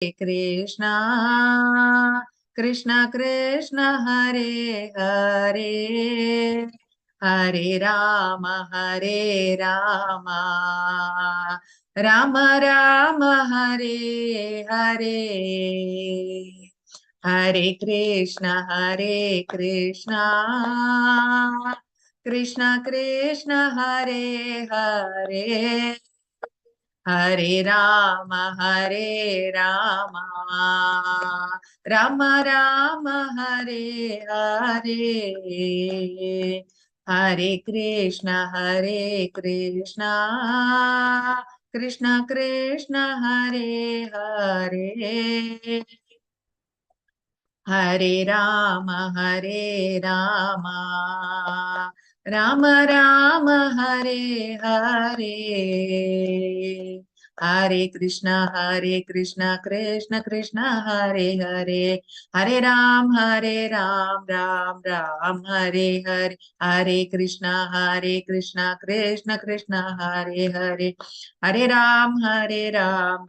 Krishna Krishna Krishna Hare Hare Hare Rama Rama Rama Hare Hare Hare Krishna Krishna Krishna Hare Hare Hare Rama Rama Rama Hare Hare Hare Krishna Krishna Krishna Hare Hare Hare Rama Rama Rama Hare Hare Hare Krishna Krishna Krishna Hare Hare Hare Ram Ram Ram Hare Hare Hare Krishna Krishna Krishna Hare Hare Hare Ram Ram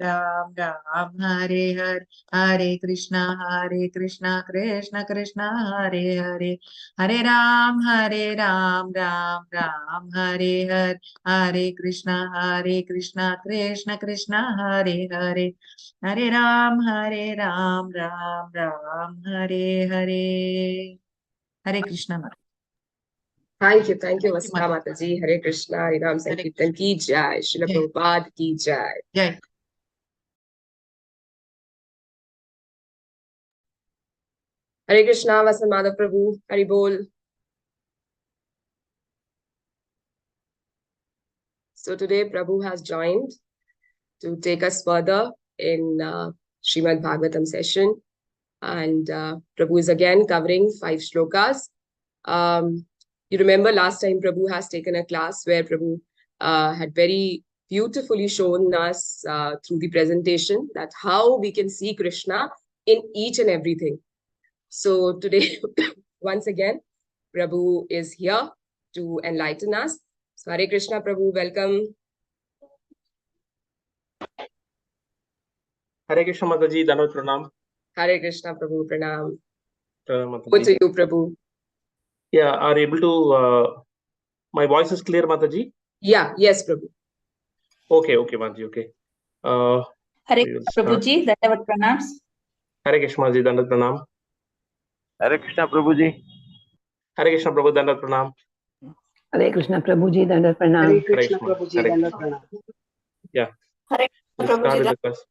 Ram Hare Hare Hare Krishna Krishna Krishna Hare Hare Hare Ram Ram Ram Hare Hare Hare Krishna Krishna Krishna Hare Hare Hare Ram Ram Ram Hare Hare Hare Krishna. Thank you, Vasudha Mataji. Hare Krishna, Hare Ram Sankirtan ki jai, Srila Prabhupada ki jai. Jai. Hare Krishna, Vasudha Prabhu, Hari Bol. So today Prabhu has joined to take us further in Shrimad Bhagavatam session. And Prabhu is again covering 5 shlokas. You remember last time Prabhu has taken a class where Prabhu had very beautifully shown us through the presentation that how we can see Krishna in each and everything. So today, once again, Prabhu is here to enlighten us. So Hare Krishna, Prabhu, welcome. Hare Krishna, Mataji, Dandavat Pranam. Hare Krishna, Prabhu, Pranam. Over to you, Prabhu. Yeah, are you able to, my voice is clear, Mataji? Yeah, yes, Prabhu. Okay, Mataji, okay. Hare Krishna, Prabhuji, Dandavat Pranams. Hare Krishna, Mataji, Dandavat Pranam. Hare Krishna, Prabhuji. Hare Krishna, Prabhu, Dandavat Pranam. Hare Krishna, Prabhuji, Dandavat Pranam. Hare Krishna, Prabhuji, Dandavat Pranam. Yeah. Hare Let's start with the class.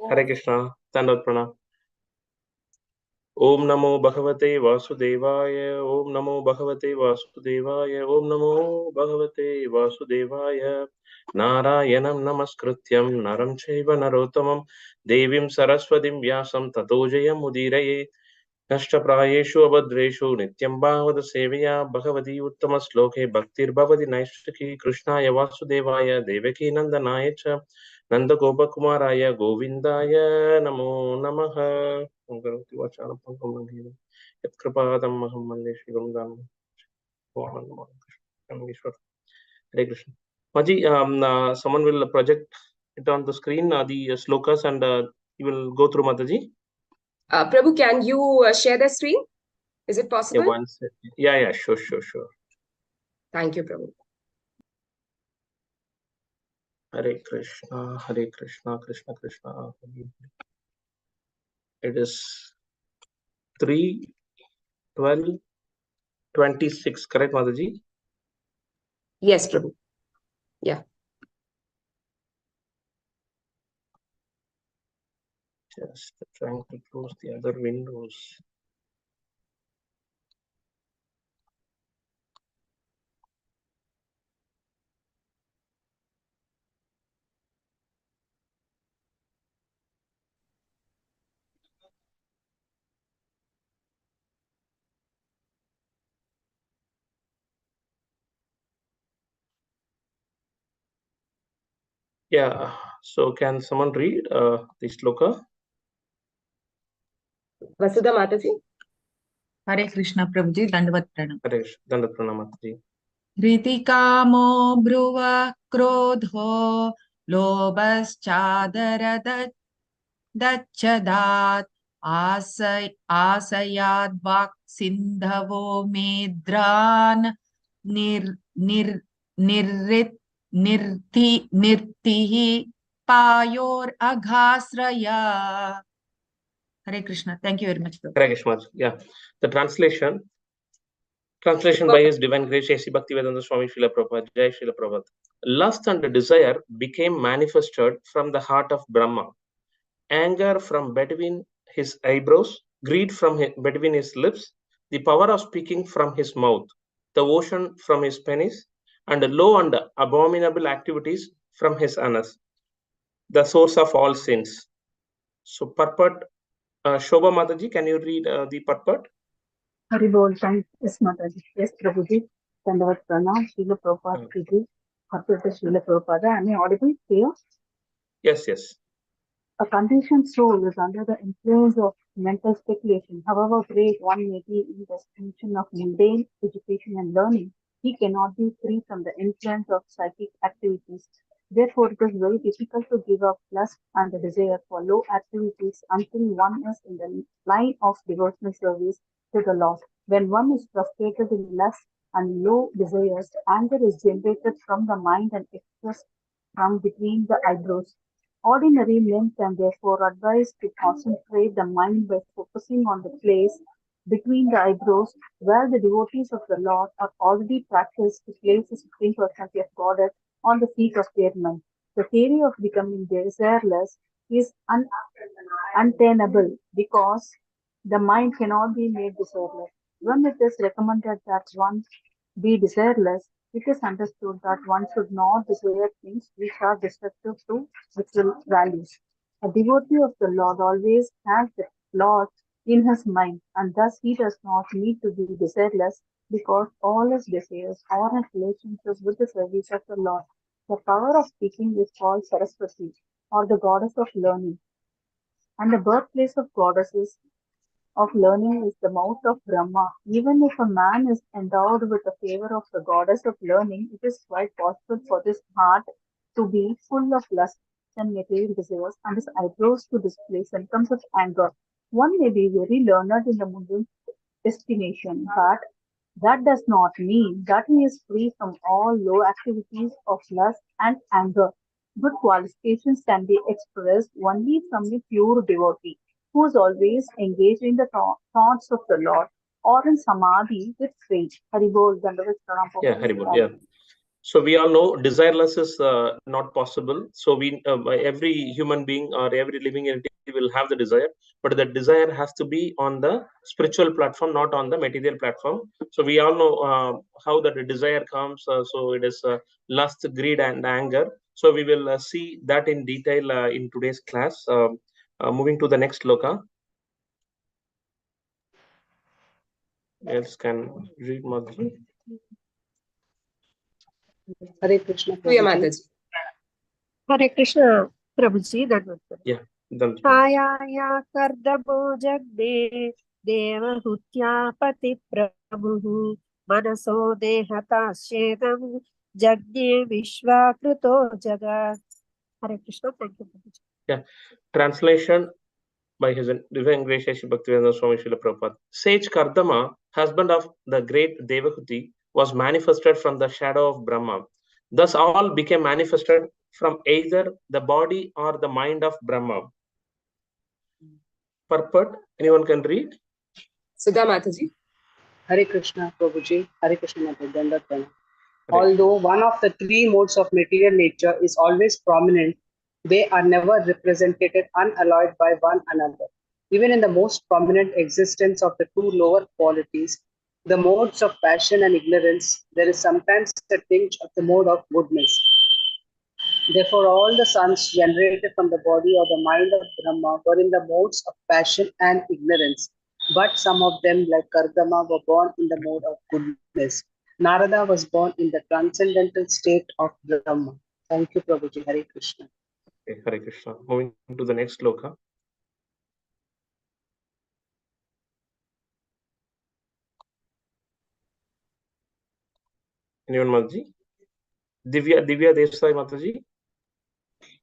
Hare Krishna, Dandavat Pranam. Om Namo Bhagavate Vasudevaya. Om Namo Bhagavate Vasudevaya. Om Namo Bhagavate Vasudevaya. Narayanam Namaskrityam Naram Chaiva Narottamam Devim Saraswatim Vyasam Tato Jayam Udiraye Nashtaprayeshu Abhadreshu Nityam Bhagavata Sevaya Bhagavati Uttama Sloke Bhaktir Bhavati Naishtaki Krishnaya Vasudevaya Devaki Nandanaya Cha Nanda Gopakumaraya Govindaya Namo Namaha. Hare Krishna. Maji, someone will project it on the screen, the slokas, and you will go through, Mataji. Prabhu, can you share the screen? Is it possible? Yeah, one second. Yeah, sure. Thank you, Prabhu. Hare Krishna, Krishna Krishna. It is 3:12:26, correct, Mataji? Yes, Prabhu. Yeah. Just trying to close the other windows. Yeah, so can someone read the sloka? Vasudha Mataji. Hare Krishna, Prabhuji, Dandavat Pranam. Hare Dandavat Pranam, Mataji. Ritikamo Bhruva Krodho Lobhaschadaradat दच्छदात् आसयाद्वाक् सिन्धवो मेद्रान् निर्तिः पायोरघाश्रया. Hare Krishna. Thank you very much. Hare Krishna. Yeah. The translation by His Divine Grace, A.C. Bhaktivedanta Swami Srila Prabhupada, Jai Srila Prabhupada. Lust and desire became manifested from the heart of Brahma. Anger from between his eyebrows, greed from between his lips, the power of speaking from his mouth, the ocean from his penis, and low and abominable activities from his anus, the source of all sins. So, purport, Shobha Mataji, can you read the purport? Haribol, yes, Mataji. Yes, Prabhuji. Dandavat Pranam, Srila Prabhupada, Priji, Bhakti Srila Prabhupada. Am I audible? Clear? Yes, yes. A conditioned soul is under the influence of mental speculation. However great one may be in the distinction of mundane education and learning, he cannot be free from the influence of psychic activities. Therefore, it is very difficult to give up lust and the desire for low activities until one is in the line of devotional service to the Lord. When one is frustrated in lust and low desires, anger is generated from the mind and expressed from between the eyebrows. Ordinary men can therefore advise to concentrate the mind by focusing on the place between the eyebrows where the devotees of the Lord are already practiced to place the Supreme Personality of Godhead on the seat of their mind. The theory of becoming desireless is untenable because the mind cannot be made desireless. When it is recommended that one be desireless, it is understood that one should not desire things which are destructive to spiritual values. A devotee of the Lord always has the Lord in his mind, and thus he does not need to be desireless because all his desires are in relationship with the service of the Lord. The power of speaking is called Saraswati, or the goddess of learning, and the birthplace of goddesses of learning is the mouth of Brahma. Even if a man is endowed with the favor of the goddess of learning, it is quite possible for this heart to be full of lust and material desires, and his eyebrows to display symptoms of anger. One may be very learned in the mundane estimation, but that does not mean that he is free from all low activities of lust and anger. Good qualifications can be expressed only from a pure devotee who is always engaged in the thoughts of the Lord or in samadhi with faith. Haribol, Dandavat Pranam. Yeah, Haribol. Yeah. So we all know desireless is not possible. So we, every human being or every living entity will have the desire, but that desire has to be on the spiritual platform, not on the material platform. So we all know how that desire comes. So it is lust, greed, and anger. So we will see that in detail in today's class. Moving to the next loka. Else can read Madhuri. Hare Krishna, Priya Prabhuji. Mataji. Hare Krishna, Prabhuji, that was good. Yeah, done. Ayaya kardabo jagde devahutyapati prabhu manaso dehata shedam jagde vishvakruto jagat. Hare Krishna, thank you, Prabhuji. Yeah, translation by His Divine Grace Bhaktivedanta Swami Srila Prabhupada. Sage Kardama, husband of the great Devahuti, was manifested from the shadow of Brahma. Thus all became manifested from either the body or the mind of Brahma. Purport, anyone can read? Sudha Mataji. Hare Krishna, Prabhuji. Hare Krishna, Dandavat Pranam. Although one of the three modes of material nature is always prominent, they are never represented unalloyed by one another. Even in the most prominent existence of the two lower qualities, the modes of passion and ignorance, there is sometimes a tinge of the mode of goodness. Therefore, all the sons generated from the body or the mind of Brahma were in the modes of passion and ignorance. But some of them, like Kardama, were born in the mode of goodness. Narada was born in the transcendental state of Brahma. Thank you, Prabhuji. Hare Krishna. Okay, Hare Krishna. Moving to the next loka. Anyone, Mataji? Divya Desai Mataji?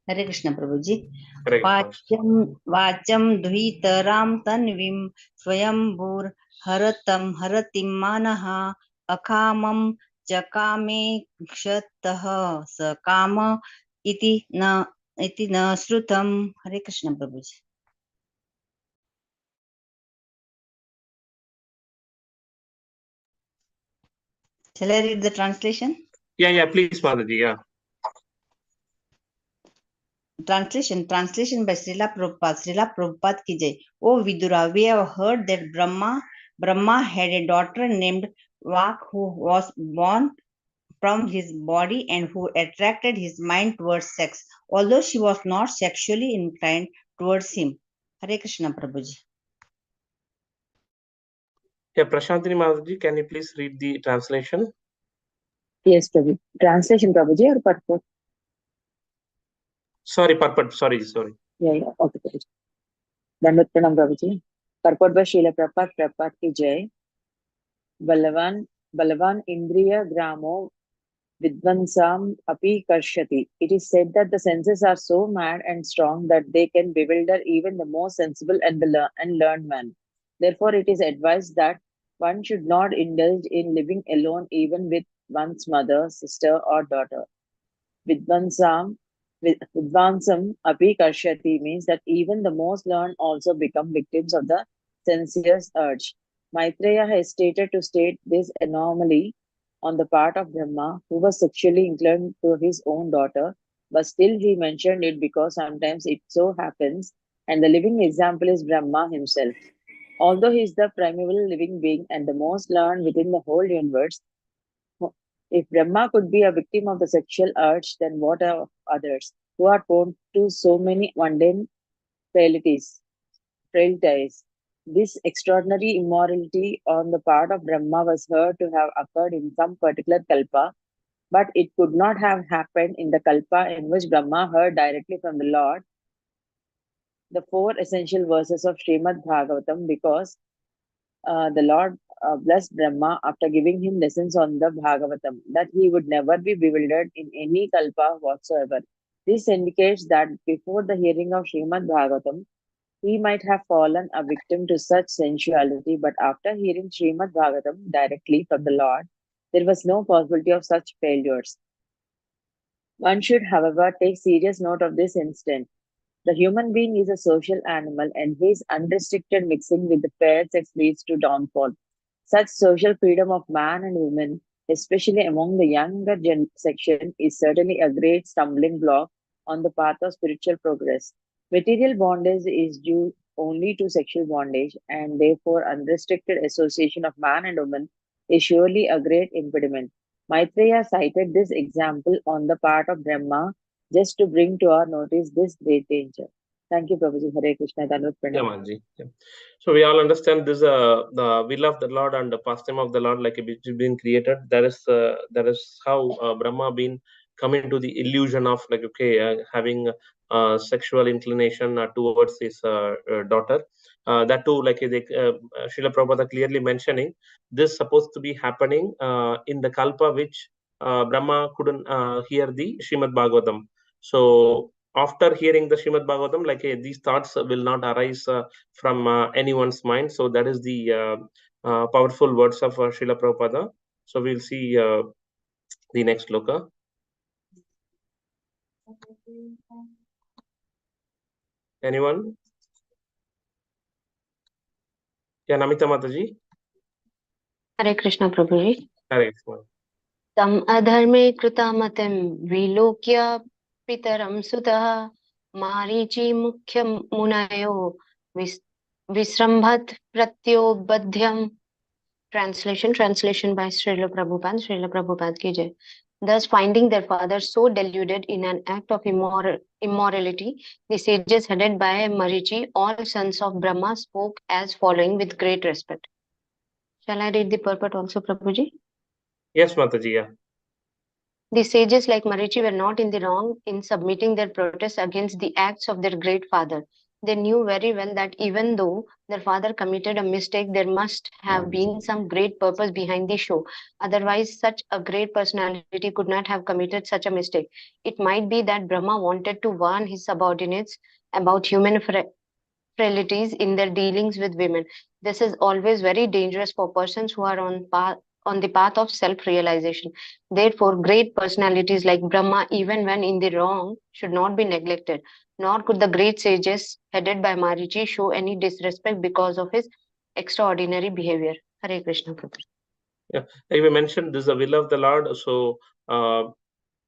Hare Krishna Prabhuji. Hare Krishna. Vacham dvitaram tanvim swayambur haratam haratim manaha akhamam chakame kshatah sakama iti na srutam. Hare Krishna Prabhuji. Shall I read the translation? Yeah, please, Mataji. Yeah. Translation by Srila Prabhupada. Srila Prabhupada ki jai. O Vidura, we have heard that Brahma had a daughter named Vak who was born from his body and who attracted his mind towards sex, although she was not sexually inclined towards him. Hare Krishna Prabhuji. Yeah, Prashantini Mataji, can you please read the translation? Yes, Prabhu. Translation, Prabhuji, or purport? Sorry, purport. Sorry. Yeah, okay, Prabhuji. Dandat Pranam, Prabhuji. Purport by Srila Prabhupada ki jai. Balavan Indriya Gramo Vidvansam api karshati. It is said that the senses are so mad and strong that they can bewilder even the most sensible and learned man. Therefore, it is advised that one should not indulge in living alone even with one's mother, sister, or daughter. Vidvansam api karshati means that even the most learned also become victims of the sensuous urge. Maitreya hesitated to state this anomaly on the part of Brahma, who was sexually inclined to his own daughter, but still he mentioned it because sometimes it so happens, and the living example is Brahma himself. Although he is the primeval living being and the most learned within the whole universe, if Brahma could be a victim of the sexual urge, then what of others who are prone to so many mundane frailties? This extraordinary immorality on the part of Brahma was heard to have occurred in some particular kalpa, but it could not have happened in the kalpa in which Brahma heard directly from the Lord the four essential verses of Shrimad Bhagavatam, because the Lord blessed Brahma after giving him lessons on the Bhagavatam, that he would never be bewildered in any kalpa whatsoever. This indicates that before the hearing of Shrimad Bhagavatam, he might have fallen a victim to such sensuality, but after hearing Shrimad Bhagavatam directly from the Lord, there was no possibility of such failures. One should, however, take serious note of this incident. The human being is a social animal, and his unrestricted mixing with the fair sex leads to downfall. Such social freedom of man and woman, especially among the younger section, is certainly a great stumbling block on the path of spiritual progress. Material bondage is due only to sexual bondage, and therefore unrestricted association of man and woman is surely a great impediment. Maitreya cited this example on the part of Brahma just to bring to our notice this great danger. Thank you, Prabhuji. Hare Krishna. Yeah, Mataji. Yeah. So we all understand this the will of the Lord and the pastime of the Lord, like which has been created. That is how Brahma been coming to the illusion of having sexual inclination towards his daughter. That too, Srila Prabhupada clearly mentioning, this supposed to be happening in the kalpa which Brahma couldn't hear the Shrimad Bhagavatam. So after hearing the Shrimad Bhagavatam, these thoughts will not arise from anyone's mind. So that is the powerful words of Srila Prabhupada. So we'll see the next sloka. Anyone? Yeah, Namita Mataji. Hare Krishna Prabhuji. Hare Krishna. Tam adharme krutamatam vilokya pitaram sutah marichi mukhya munayo visrambhat pratyobadhyam. Translation by Srila Prabhupada ki jai. Thus, finding their father so deluded in an act of immorality, the sages headed by Marichi, all sons of Brahma, spoke as following with great respect. Shall I read the purport also, Prabhuji? Yes, Mataji. Yeah. The sages like Marichi were not in the wrong in submitting their protest against the acts of their great father. They knew very well that even though their father committed a mistake, there must have been some great purpose behind the show. Otherwise, such a great personality could not have committed such a mistake. It might be that Brahma wanted to warn his subordinates about human frailties in their dealings with women. This is always very dangerous for persons who are on the path of self-realization. Therefore, great personalities like Brahma, even when in the wrong, should not be neglected. Nor could the great sages headed by Marichi show any disrespect because of his extraordinary behavior. Hare Krishna, Prabhu. Yeah, like we mentioned, this is the will of the Lord. So,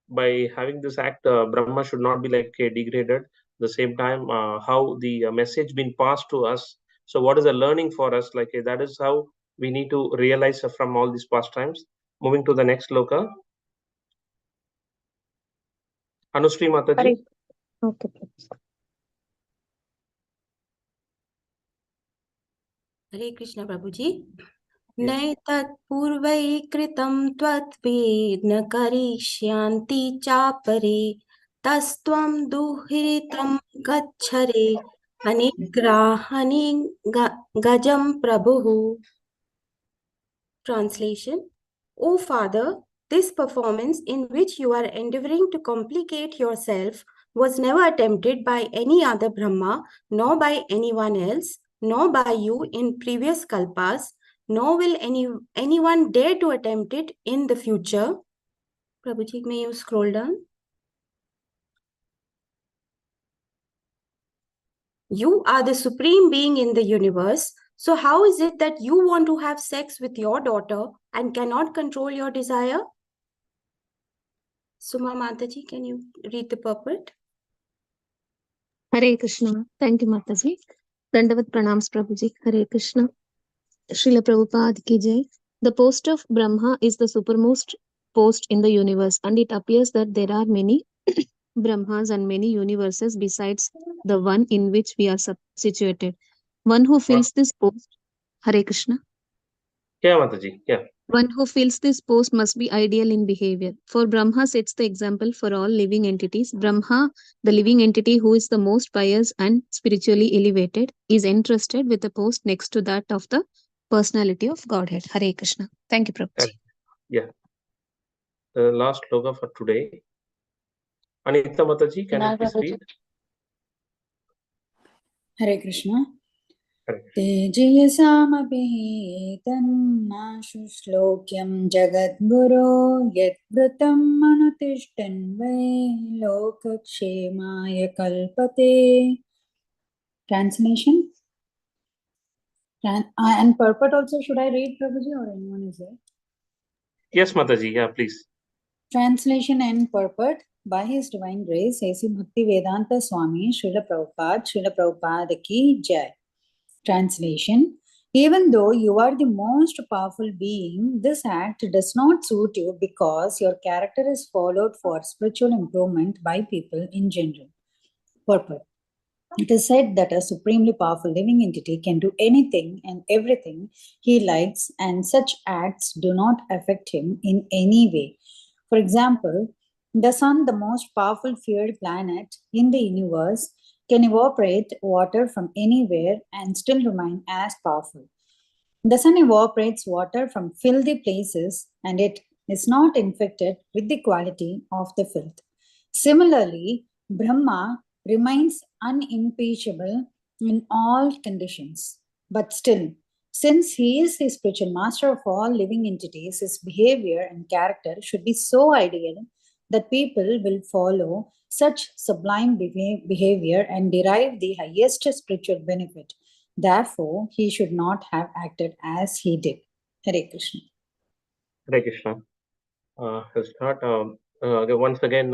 by having this act, Brahma should not be like degraded. The same time, how the message been passed to us. So, what is the learning for us? Like that is how we need to realize from all these past times. Moving to the next loka, Anushree Mataji. Okay. Hare Krishna, Prabhuji. नैतत्पूर्वैकृतं त्वत्वेद न करिष्यन्ति चापरे तस्त्वं दुहितं गच्छरे अनिग्राहनि गजं प्रभुः. Translation: O Father, this performance in which you are endeavoring to complicate yourself was never attempted by any other Brahma, nor by anyone else, nor by you in previous kalpas, nor will anyone dare to attempt it in the future. Prabhuji, may you scroll down? You are the supreme being in the universe. So how is it that you want to have sex with your daughter and cannot control your desire? Suma Mataji, can you read the purport? Hare Krishna. Thank you, Mataji. Dandavat Pranams, Prabhuji. Hare Krishna. Srila Prabhupada ki jai. The post of Brahma is the supermost post in the universe, and it appears that there are many Brahmas and many universes besides the one in which we are situated. One who fills this post, Hare Krishna. Yeah, Mataji. Yeah. One who fills this post must be ideal in behavior. For Brahma sets the example for all living entities. Brahma, the living entity who is the most pious and spiritually elevated, is entrusted with a post next to that of the personality of Godhead. Hare Krishna. Thank you, Prabhuji. Yeah. The last loga for today. Anita Mataji, can you please read? Hare Krishna. तेजयसामभितन्नाशु श्लोक्यं जगद्गुरो यद्वृतं मनुतिष्ठन् वै लोकक्षेमाय कल्पते. Translation and purport also should I read, Prabhuji, or anyone is there? Yes, Mataji. Yeah, please. Translation and purport. By His Divine Grace, A.C. Bhakti Vedanta Swami Srila Prabhupada ki jai. Translation: even though you are the most powerful being, this act does not suit you because your character is followed for spiritual improvement by people in general. Purport: it is said that a supremely powerful living entity can do anything and everything he likes, and such acts do not affect him in any way. For example, the sun, the most powerful feared planet in the universe, can evaporate water from anywhere and still remain as powerful. The sun evaporates water from filthy places and it is not infected with the quality of the filth. Similarly, Brahma remains unimpeachable in all conditions. But still, since he is the spiritual master of all living entities, his behavior and character should be so ideal that people will follow such sublime behavior and derive the highest spiritual benefit. Therefore, he should not have acted as he did. Hare Krishna. Hare Krishna. I'll start. Once again,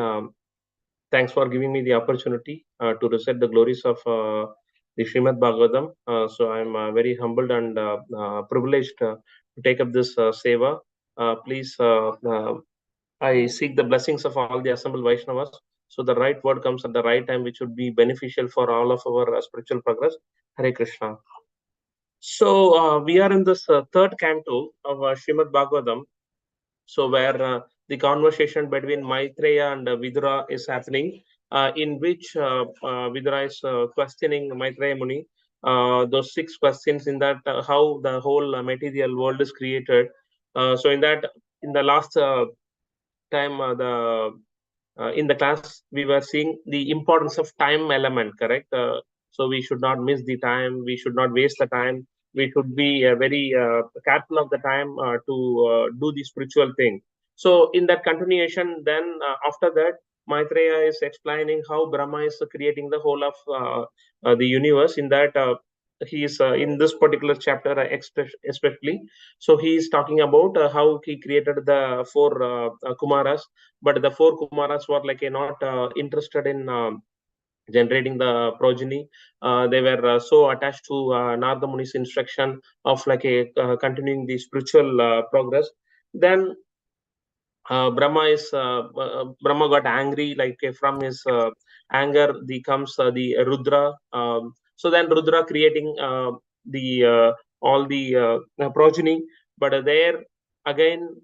thanks for giving me the opportunity to recite the glories of the Shrimad Bhagavatam. So I'm very humbled and privileged to take up this seva. Please, I seek the blessings of all the assembled Vaishnavas. So the right word comes at the right time, which would be beneficial for all of our spiritual progress. Hare Krishna. So we are in this third canto of Shrimad Bhagavatam. So where the conversation between Maitreya and Vidura is happening. in which Vidura is questioning Maitreya Muni. Those 6 questions in that how the whole material world is created. So in the last time in the class we were seeing the importance of time element, correct? So we should not miss the time, we should not waste the time, we should be very careful of the time to do the spiritual thing. So in that continuation, then after that, Maitreya is explaining how Brahma is creating the whole of the universe. In that he is in this particular chapter especially, so he is talking about how he created the 4 Kumaras, but the 4 Kumaras were like not interested in generating the progeny. They were so attached to Narada Muni's instruction of like continuing the spiritual progress. Then Brahma got angry, like from his anger comes the Rudra. So then Rudra creating the all the progeny, but there again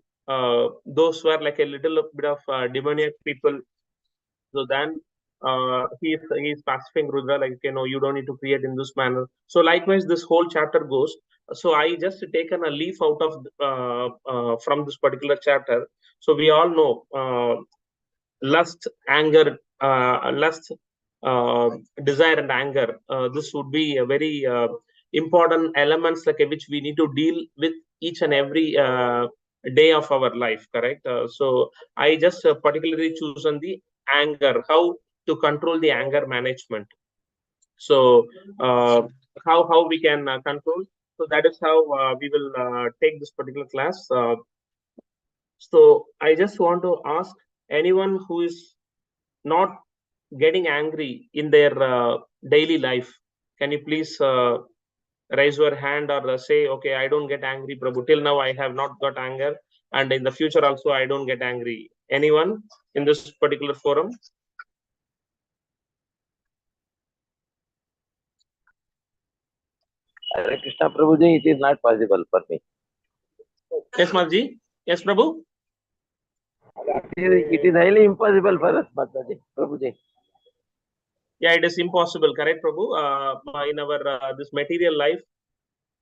those were like a little bit of demoniac people. So then he's pacifying Rudra, like, you don't need to create in this manner. So likewise, this whole chapter goes. So I just taken a leaf out of from this particular chapter. So we all know lust, anger, lust, desire, and anger. This would be a very important elements like which we need to deal with each and every day of our life, correct? So I just particularly chosen the anger, how to control the anger management. So how we can control. So that is how we will take this particular class. So I just want to ask anyone who is not getting angry in their daily life, can you please raise your hand or say, okay, I don't get angry, Prabhu. Till now I have not got anger, and in the future also I don't get angry. Anyone in this particular forum? Hare Krishna Prabhuji, it is not possible for me. Yes, Mataji. Yes, Prabhu. It is highly impossible for us, Mataji, Prabhuji. Yeah, it is impossible, correct, Prabhu? In our this material life,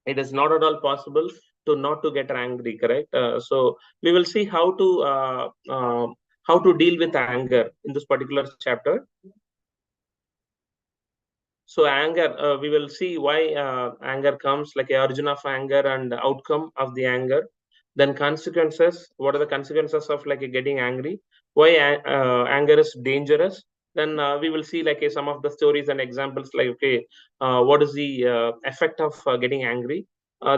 it is not at all possible to not to get angry, correct? So we will see how to deal with anger in this particular chapter. So anger, we will see why anger comes, like a origin of anger and the outcome of the anger. Then consequences, what are the consequences of like getting angry? Why anger is dangerous? Then we will see like some of the stories and examples, like, okay, what is the effect of getting angry?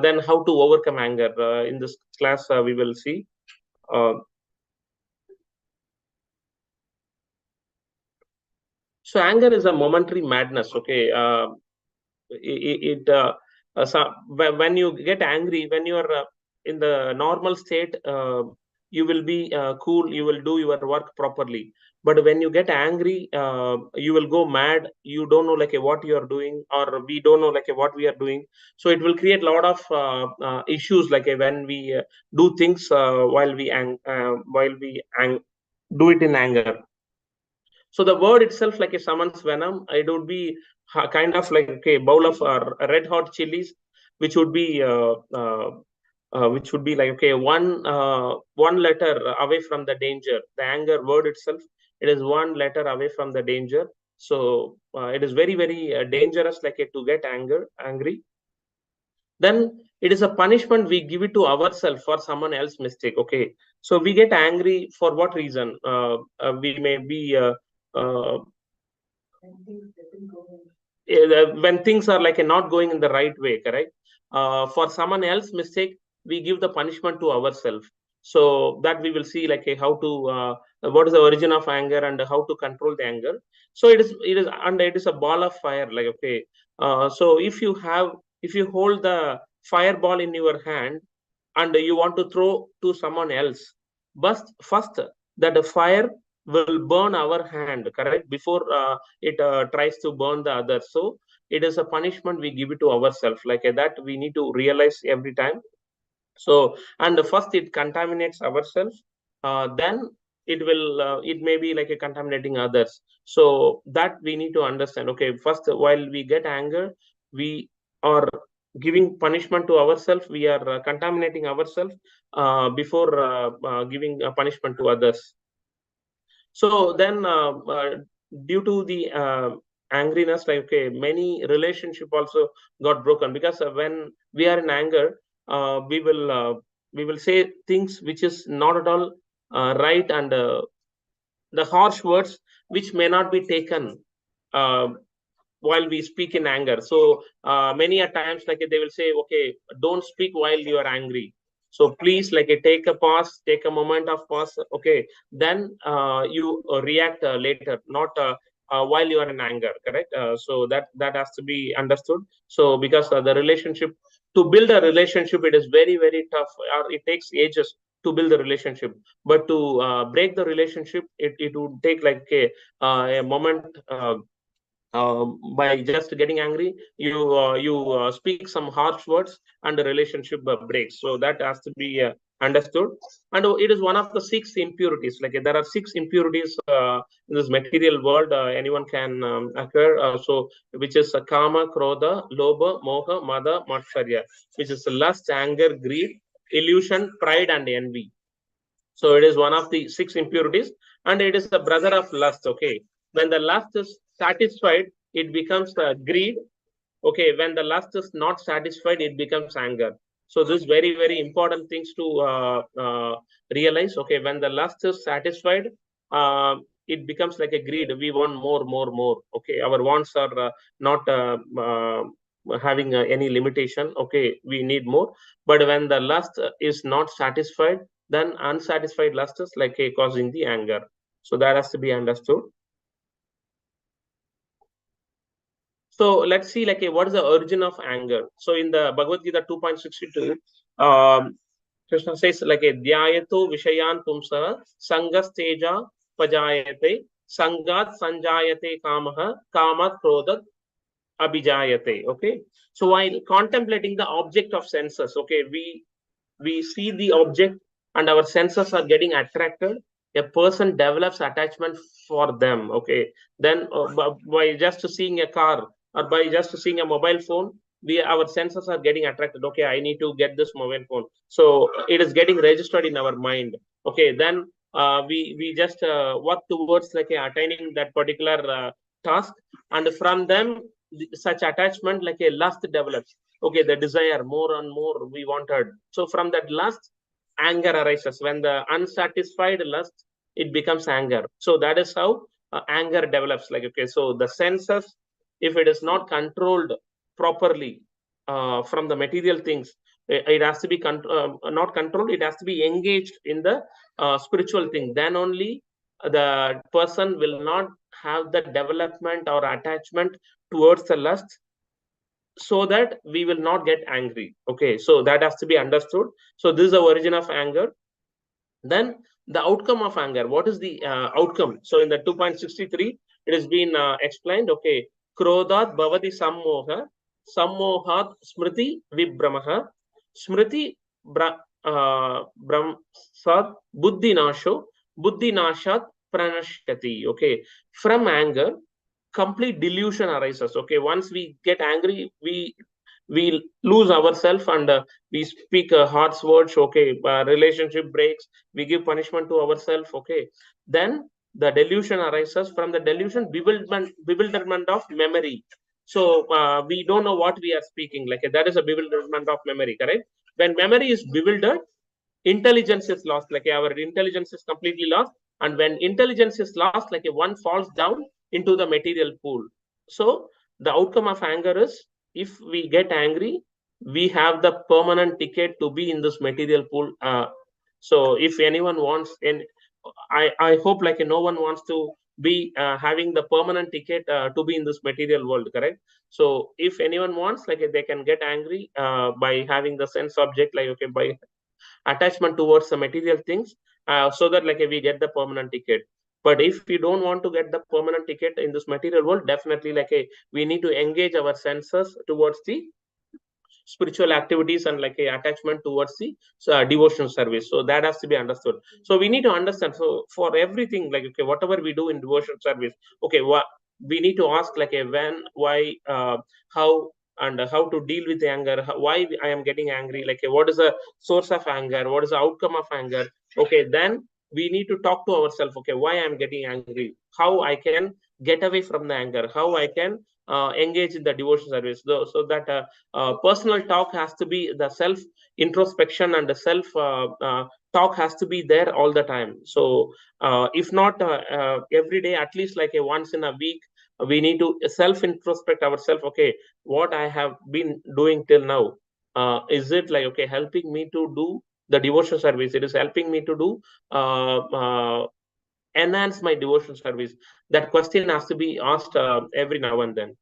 Then how to overcome anger. In this class, we will see. So anger is a momentary madness, okay? When you get angry, when you are in the normal state, you will be cool, you will do your work properly. But when you get angry, you will go mad, you don't know like what you are doing, or we don't know like what we are doing. So it will create a lot of issues, like when we do things while we do it in anger. So the word itself, like a summons venom, it would be kind of like a bowl of red hot chilies, which would be like, okay, one letter away from the danger. The anger word itself, it is one letter away from the danger. So it is very, very dangerous, like to get angry. Then it is a punishment we give it to ourselves for someone else's mistake. Okay, so we get angry for what reason? We may be when things are like not going in the right way, correct? For someone else's mistake, we give the punishment to ourselves. So that we will see like how to what is the origin of anger and how to control the anger. So it is a ball of fire, like, okay, so if you hold the fireball in your hand and you want to throw to someone else, but first that the fire will burn our hand, correct, before it tries to burn the other. So it is a punishment we give it to ourselves, like that we need to realize every time. So, and first it contaminates ourselves, then it will it may be like a contaminating others. So that we need to understand. Okay, first, while we get anger, we are giving punishment to ourselves. We are contaminating ourselves before giving punishment to others. So then due to the angriness, like, okay, many relationship also got broken, because when we are in anger, we will say things which is not at all right, and the harsh words which may not be taken while we speak in anger. So many a times, like, they will say, okay, don't speak while you are angry. So please, like, take a pause, take a moment of pause. Okay, then you react later, not while you are in anger. Correct. So that has to be understood. So because the relationship, to build a relationship, it is very, very tough, or it takes ages to build the relationship. But to break the relationship, it would take like a moment. By just getting angry, you speak some harsh words, and the relationship breaks. So that has to be understood. And it is one of the 6 impurities. Like, there are 6 impurities in this material world anyone can occur. So which is kama, krodha, lobha, moha, mada, matsarya, which is lust, anger, greed, illusion, pride, and envy. So it is one of the 6 impurities, and it is the brother of lust. Okay, when the lust is satisfied, it becomes greed. Okay, when the lust is not satisfied, it becomes anger. So this is very, very important things to realize. Okay, when the lust is satisfied, it becomes like a greed. We want more, more, more. Okay, our wants are not having any limitation. Okay, we need more. But when the lust is not satisfied, then unsatisfied lust is like causing the anger. So that has to be understood. So let's see, like, what is the origin of anger. So in the Bhagavad Gita 2.62, Krishna says, like, dhyayato vishayan pumsa sangas teja pajayate sangat sanjayate kamaha kamat krodat abhijayate. Okay, so while contemplating the object of senses, okay, we see the object and our senses are getting attracted. A person develops attachment for them. Okay, then by just seeing a car, or by just seeing a mobile phone, our senses are getting attracted. Okay, I need to get this mobile phone. So it is getting registered in our mind. Okay, then we just work towards like attaining that particular task, and from them such attachment, like a lust develops. Okay, the desire, more and more we wanted. So from that lust, anger arises. When the unsatisfied lust, it becomes anger. So that is how anger develops. Like, okay, so the senses, if it is not controlled properly from the material things, it has to be not controlled, it has to be engaged in the spiritual thing. Then only the person will not have the development or attachment towards the lust, so that we will not get angry. Okay, so that has to be understood. So this is the origin of anger. Then the outcome of anger, what is the outcome? So in the 2.63, it has been explained. Okay, krodhat bhavati sammoha, sammohat smriti vibramaha, smriti brahmasat buddhi nasho, buddhi nashat pranashyati. Okay, from anger complete delusion arises. Okay, once we get angry, we lose ourselves, and we speak harsh words. Okay, relationship breaks, we give punishment to ourselves. Okay, then the delusion arises. From the delusion, bewilderment of memory. So we don't know what we are speaking. Like, that is a bewilderment of memory. Correct. When memory is bewildered, intelligence is lost. Like, our intelligence is completely lost. And when intelligence is lost, like, one falls down into the material pool. So the outcome of anger is, if we get angry, we have the permanent ticket to be in this material pool. So if anyone wants, and I hope like no one wants to be having the permanent ticket to be in this material world. Correct. So if anyone wants, like, they can get angry by having the sense object, like, okay, by attachment towards the material things, so that like we get the permanent ticket. But if we don't want to get the permanent ticket in this material world, definitely like we need to engage our senses towards the spiritual activities and like a attachment towards the devotional service. So that has to be understood. So we need to understand. So for everything, like, okay, whatever we do in devotional service, okay, what we need to ask, like a when, why, how, and how to deal with anger, why I am getting angry, like what is the source of anger, what is the outcome of anger. Okay, then we need to talk to ourselves, okay, why I'm getting angry, how I can get away from the anger, how I can engage in the devotion service. So that personal talk has to be the self introspection, and the self talk has to be there all the time. So if not every day, at least like a once in a week, we need to self introspect ourselves. Okay, what I have been doing till now, is it like, okay, helping me to do the devotion service? It is helping me to do enhance my devotion service. That question has to be asked every now and then.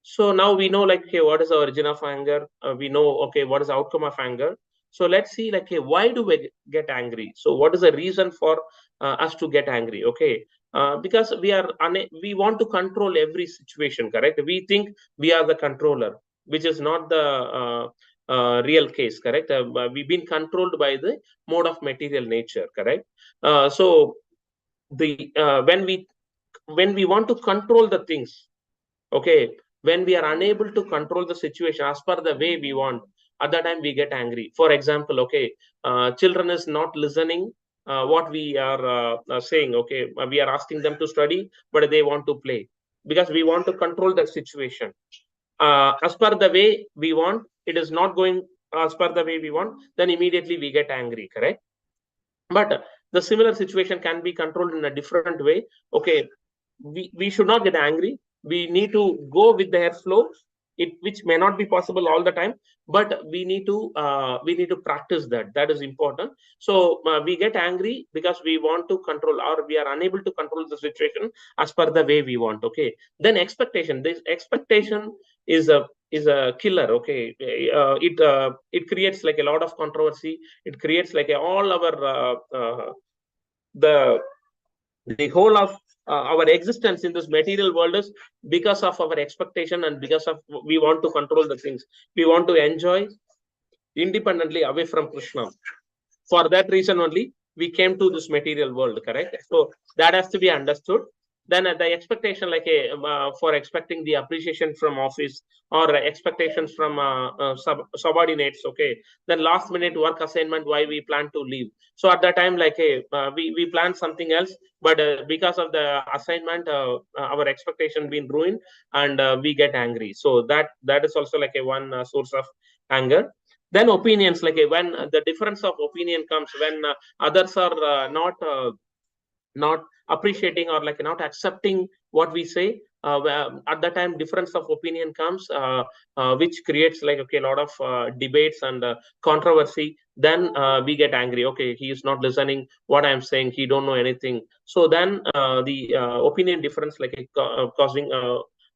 So now we know, like, okay, what is the origin of anger? We know, okay, what is the outcome of anger? So let's see, like, okay, why do we get angry? So what is the reason for us to get angry? Okay, because we want to control every situation, correct? We think we are the controller, which is not the real case, correct? We've been controlled by the mode of material nature, correct? So the when we want to control the things, okay, when we are unable to control the situation as per the way we want, at that time we get angry. For example, okay, children is not listening what we are saying. Okay, we are asking them to study, but they want to play, because we want to control that situation. As per the way we want, it is not going as per the way we want, then immediately we get angry, correct? But the similar situation can be controlled in a different way. Okay, we should not get angry. We need to go with the airflow, which may not be possible all the time, but we need to practice that. That is important. So we get angry because we want to control, or we are unable to control the situation as per the way we want. Okay, then expectation. This expectation is a killer. Okay, it creates like a lot of controversy. It creates like all our the whole of our existence in this material world is because of our expectation, and because of we want to control the things. We want to enjoy independently away from Krishna. For that reason only we came to this material world, correct? So that has to be understood. Then the expectation, like for expecting the appreciation from office, or expectations from subordinates. Okay, then last minute work assignment, why we plan to leave. So at that time, like we plan something else, but because of the assignment, our expectation been ruined, and we get angry. So that is also like a one source of anger. Then opinions, like when the difference of opinion comes, when others are not appreciating, or like not accepting what we say, at that time difference of opinion comes, which creates like, okay, a lot of debates and controversy. Then we get angry. Okay, he is not listening what I'm saying, he don't know anything. So then the opinion difference, like causing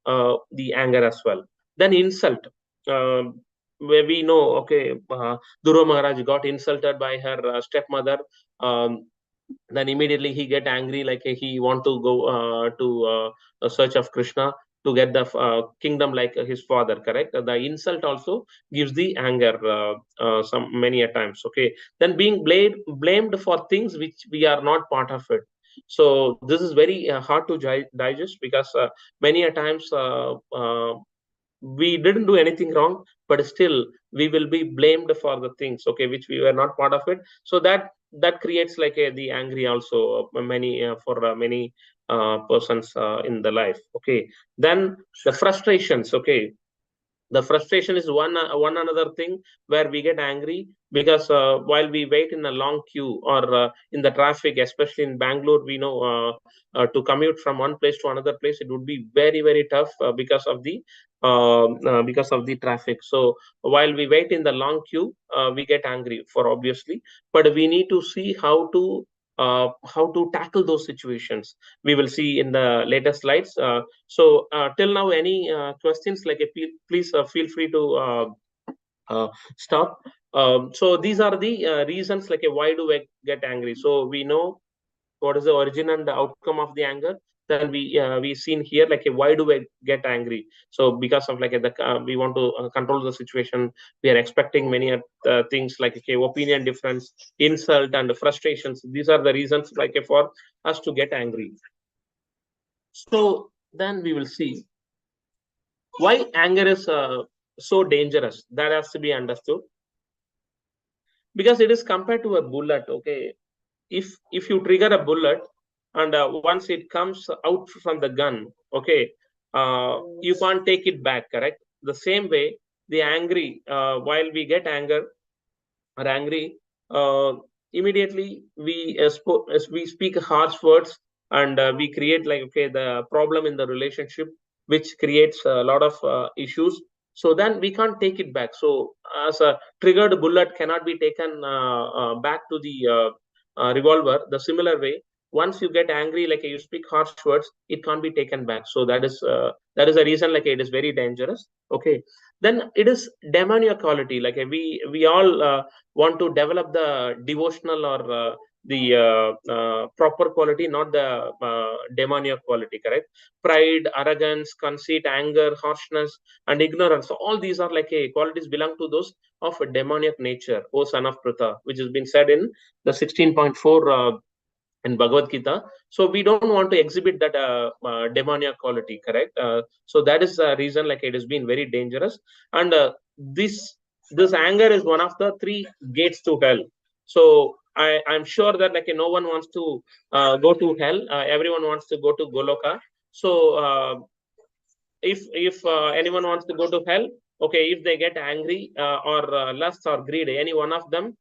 the anger as well. Then insult, where we know, okay, Dhruva Maharaj got insulted by her stepmother. Then immediately he get angry, like he want to go to a search of Krishna to get the kingdom like his father, correct? The insult also gives the anger some many a times. Okay, then being blamed for things which we are not part of it. So this is very hard to digest, because many a times we didn't do anything wrong, but still we will be blamed for the things, okay, which we were not part of it. So that creates like the angry also many for many persons in the life. Okay, then the frustrations. Okay, the frustration is one another thing where we get angry, because while we wait in a long queue, or in the traffic, especially in Bangalore, we know to commute from one place to another place, it would be very, very tough because of the traffic. So while we wait in the long queue, we get angry for obviously, but we need to see how to tackle those situations. We will see in the later slides. So till now, any questions, like please feel free to stop. So these are the reasons, like why do we get angry. So we know what is the origin and the outcome of the anger. then we seen here like why do we get angry? So because of like we want to control the situation. We are expecting many things like opinion difference, insult, and frustrations. These are the reasons like for us to get angry. So then we will see why anger is so dangerous. That has to be understood, because it is compared to a bullet. Okay, if you trigger a bullet and once it comes out from the gun, okay, you can't take it back, correct? The same way, the angry, while we get anger or angry, immediately we speak harsh words, and we create like the problem in the relationship, which creates a lot of issues. So then we can't take it back. So as a triggered bullet cannot be taken back to the revolver, the similar way, once you get angry, like you speak harsh words, it can't be taken back. So that is the reason like it is very dangerous. Okay, then it is demoniac quality. Like we all want to develop the devotional or the proper quality, not the demoniac quality, correct? Pride, arrogance, conceit, anger, harshness, and ignorance, all these are like qualities belong to those of a demoniac nature, O son of Pritha, which has been said in the 16.4 in Bhagavad Gita. So we don't want to exhibit that demoniac quality, correct? So that is the reason like it has been very dangerous. And this anger is one of the 3 gates to hell. So I'm sure that like no one wants to go to hell. Everyone wants to go to Goloka. So if anyone wants to go to hell, okay, if they get angry or lust or greed, any one of them,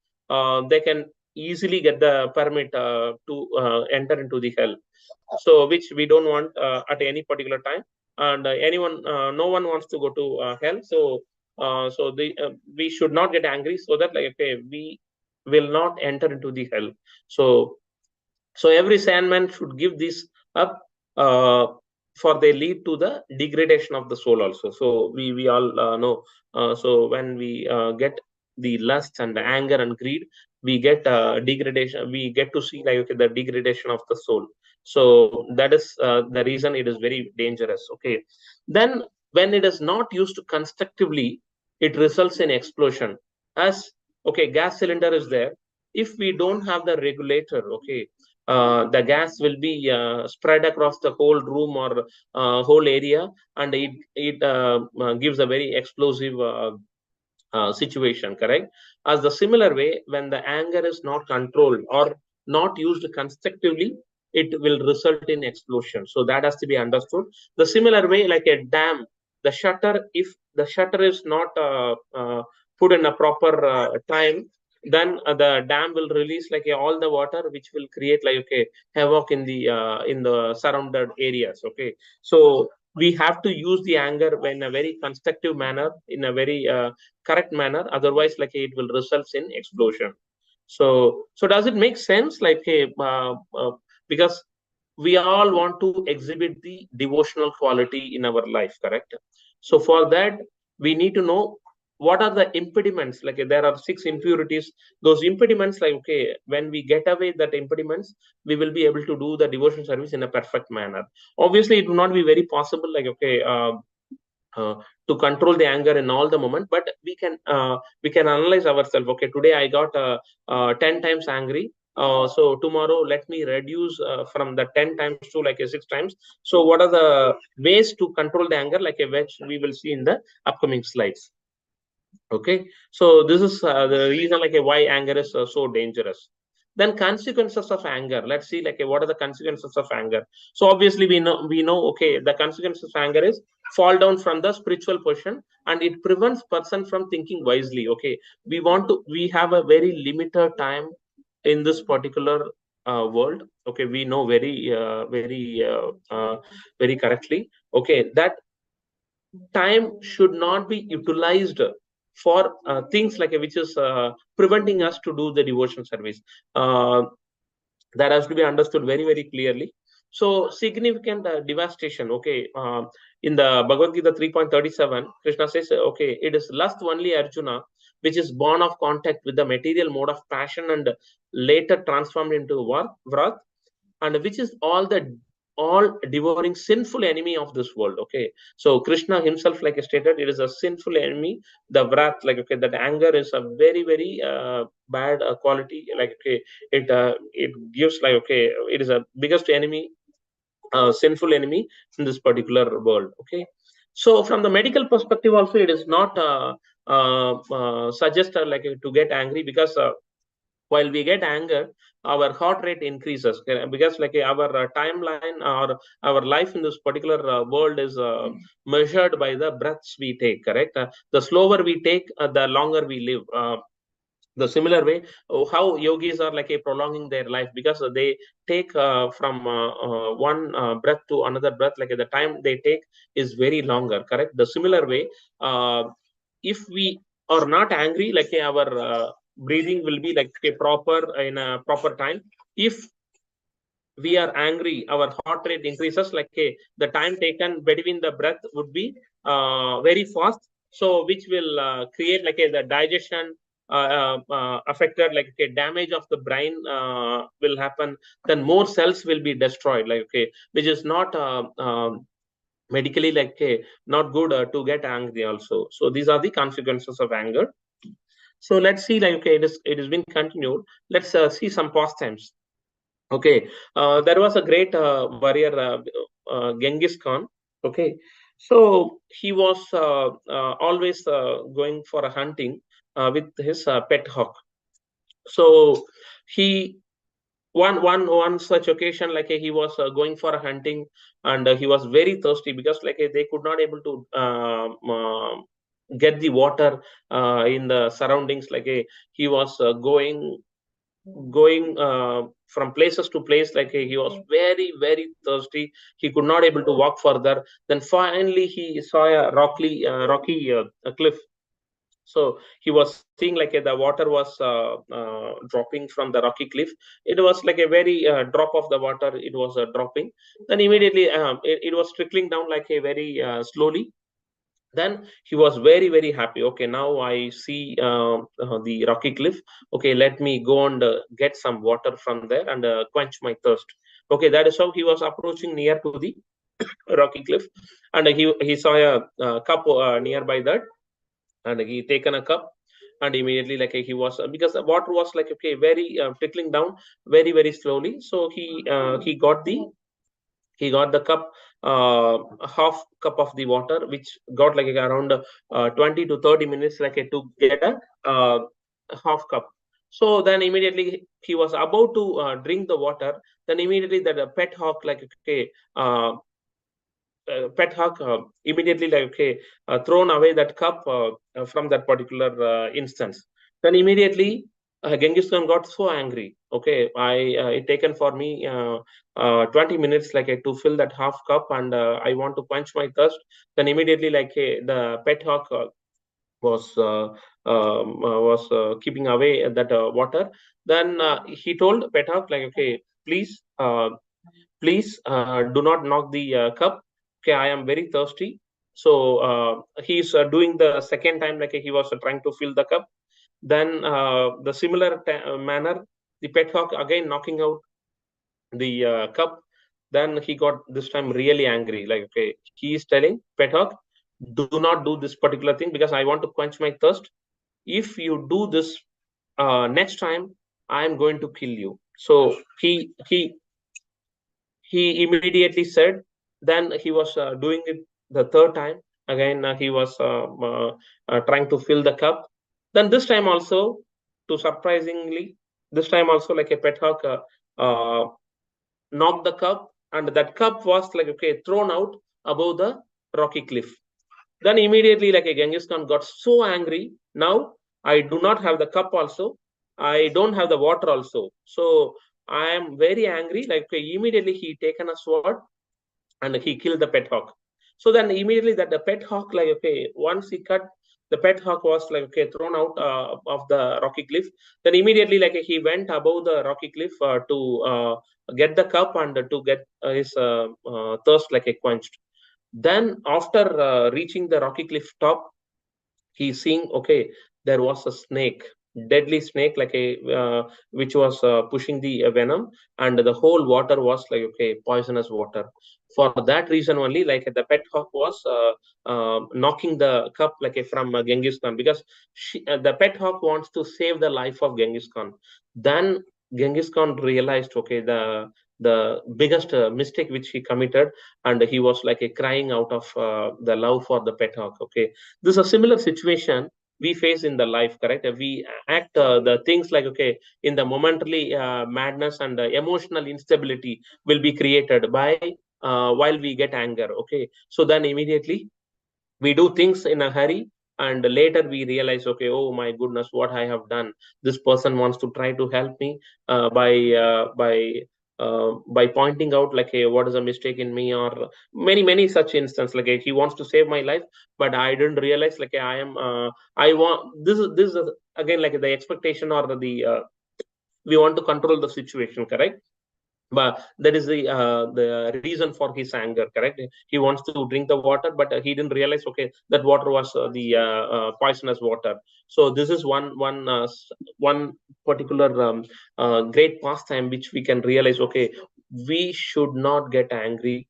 they can easily get the permit to enter into the hell. So which we don't want at any particular time. And no one wants to go to hell. So we should not get angry, so that like okay, we will not enter into the hell. So every sandman should give this up, for they lead to the degradation of the soul also. So we all know. So when we get the lust and the anger and greed, we get degradation. We get to see like okay, the degradation of the soul. So that is the reason it is very dangerous. Okay, then when it is not used constructively, it results in explosion. As okay, gas cylinder is there. If we don't have the regulator, okay, the gas will be spread across the whole room or whole area, and it gives a very explosive situation, correct? As the similar way, when the anger is not controlled or not used constructively, it will result in explosion. So that has to be understood. The similar way, like a dam, the shutter, if the shutter is not put in a proper time, then the dam will release like all the water, which will create like okay, havoc in the surrounded areas. Okay, so we have to use the anger in a very constructive manner, in a very correct manner. Otherwise, like it will result in explosion. So does it make sense? Like because we all want to exhibit the devotional quality in our life, correct? So for that, we need to know what are the impediments. Like there are 6 impurities. Those impediments, like okay, when we get away that impediments, we will be able to do the devotion service in a perfect manner. Obviously, it will not be very possible. Like okay. To control the anger in all the moment, but we can analyze ourselves. Okay, today I got 10 times angry. So tomorrow let me reduce from the 10 times to like 6 times. So what are the ways to control the anger, like which we will see in the upcoming slides. Okay, so this is the reason like why anger is so dangerous. Then consequences of anger. Let's see like what are the consequences of anger. So obviously we know okay, the consequences of anger is fall down from the spiritual position, and it prevents person from thinking wisely. Okay, we have a very limited time in this particular world. Okay, we know very correctly. Okay, that time should not be utilized for things like which is preventing us to do the devotion service. That has to be understood very, very clearly. So significant devastation. Okay, in the Bhagavad Gita 3.37, Krishna says, okay, it is lust only, Arjuna, which is born of contact with the material mode of passion and later transformed into wrath, and which is all the all devouring sinful enemy of this world. Okay, so Krishna himself, like I stated, it is a sinful enemy. The wrath, like, okay, that anger is a very, very bad quality. Like, okay, it gives, like, okay, it is a biggest enemy, sinful enemy in this particular world. Okay, so from the medical perspective also, it is not suggested like to get angry, because while we get anger, our heart rate increases, because like our timeline or our life in this particular world is measured by the breaths we take, correct? The slower we take, the longer we live. The similar way, how yogis are like prolonging their life, because they take from one breath to another breath, like the time they take is very longer, correct? The similar way, if we are not angry, like our breathing will be like a proper, in a proper time. If we are angry, our heart rate increases, like the time taken between the breath would be very fast, so which will create like the digestion affected, like damage of the brain will happen. Then more cells will be destroyed, like which is not medically like not good to get angry also. So these are the consequences of anger. So let's see, like it has been continued. Let's see some pastimes. Okay, there was a great warrior, Genghis Khan. Okay, so he was always going for a hunting with his pet hawk. So he one such occasion, like he was going for a hunting, and he was very thirsty, because like they could not able to get the water in the surroundings. Like he was going from places to place, like he was very, very thirsty. He could not able to walk further. Then finally he saw a rocky cliff. So he was seeing like the water was dropping from the rocky cliff. It was like a very drop of the water, it was dropping. Then immediately it was trickling down like a very slowly. Then he was very, very happy. Okay, now I see the rocky cliff. Okay, let me go and get some water from there and quench my thirst. Okay, that is how he was approaching near to the rocky cliff, and he saw a cup nearby that, and he taken a cup, and immediately like he was, because the water was like okay, very trickling down very, very slowly. So he got the cup, half cup of the water, which got like around 20 to 30 minutes, like to get a half cup. So then immediately he was about to drink the water. Then immediately that pet hawk, like okay, pet hawk immediately like okay, thrown away that cup from that particular instance. Then immediately Genghis Khan got so angry. Okay, it taken for me 20 minutes like to fill that half cup, and I want to quench my thirst. Then immediately like the pet hawk was keeping away that water. Then he told pet hawk like okay, please do not knock the cup. Okay, I am very thirsty. So he's doing the second time, like he was trying to fill the cup. Then the similar manner, the pet hawk again knocking out the cup. Then he got this time really angry. Like okay, he is telling pet hawk, do not do this particular thing, because I want to quench my thirst. If you do this next time, I am going to kill you. So he immediately said. Then he was doing it the third time. Again he was trying to fill the cup. Then this time also, to surprisingly, this time also like a pet hawk uh, knocked the cup, and that cup was like okay, thrown out above the rocky cliff. Then immediately like a Genghis Khan got so angry. Now I do not have the cup also, I don't have the water also. So I am very angry. Like immediately he taken a sword and he killed the pet hawk. So then immediately that the pet hawk, like okay, once he cut, the pet hawk was like okay, thrown out of the rocky cliff. Then immediately like he went above the rocky cliff to get the cup and to get his thirst like quenched. Then after reaching the rocky cliff top, he's seeing okay, there was a snake. deadly snake, like a which was pushing the venom, and the whole water was like, okay, poisonous water. For that reason only, like the pet hawk was knocking the cup like from Genghis Khan, because the pet hawk wants to save the life of Genghis Khan. Then Genghis Khan realized, okay, the biggest mistake which he committed, and he was like crying out of the love for the pet hawk. Okay, this is a similar situation we face in the life, correct? We act the things like, okay, in the momentarily madness and emotional instability will be created by while we get anger. Okay, so then immediately we do things in a hurry, and later we realize, okay, oh my goodness, what I have done. This person wants to try to help me by pointing out like, hey, what is a mistake in me, or many such instances, like he wants to save my life, but I didn't realize like I am I want this is again like the expectation, or the we want to control the situation, correct? But that is the reason for his anger, correct? He wants to drink the water, but he didn't realize, okay, that water was the poisonous water. So this is one particular great pastime which we can realize, okay, we should not get angry.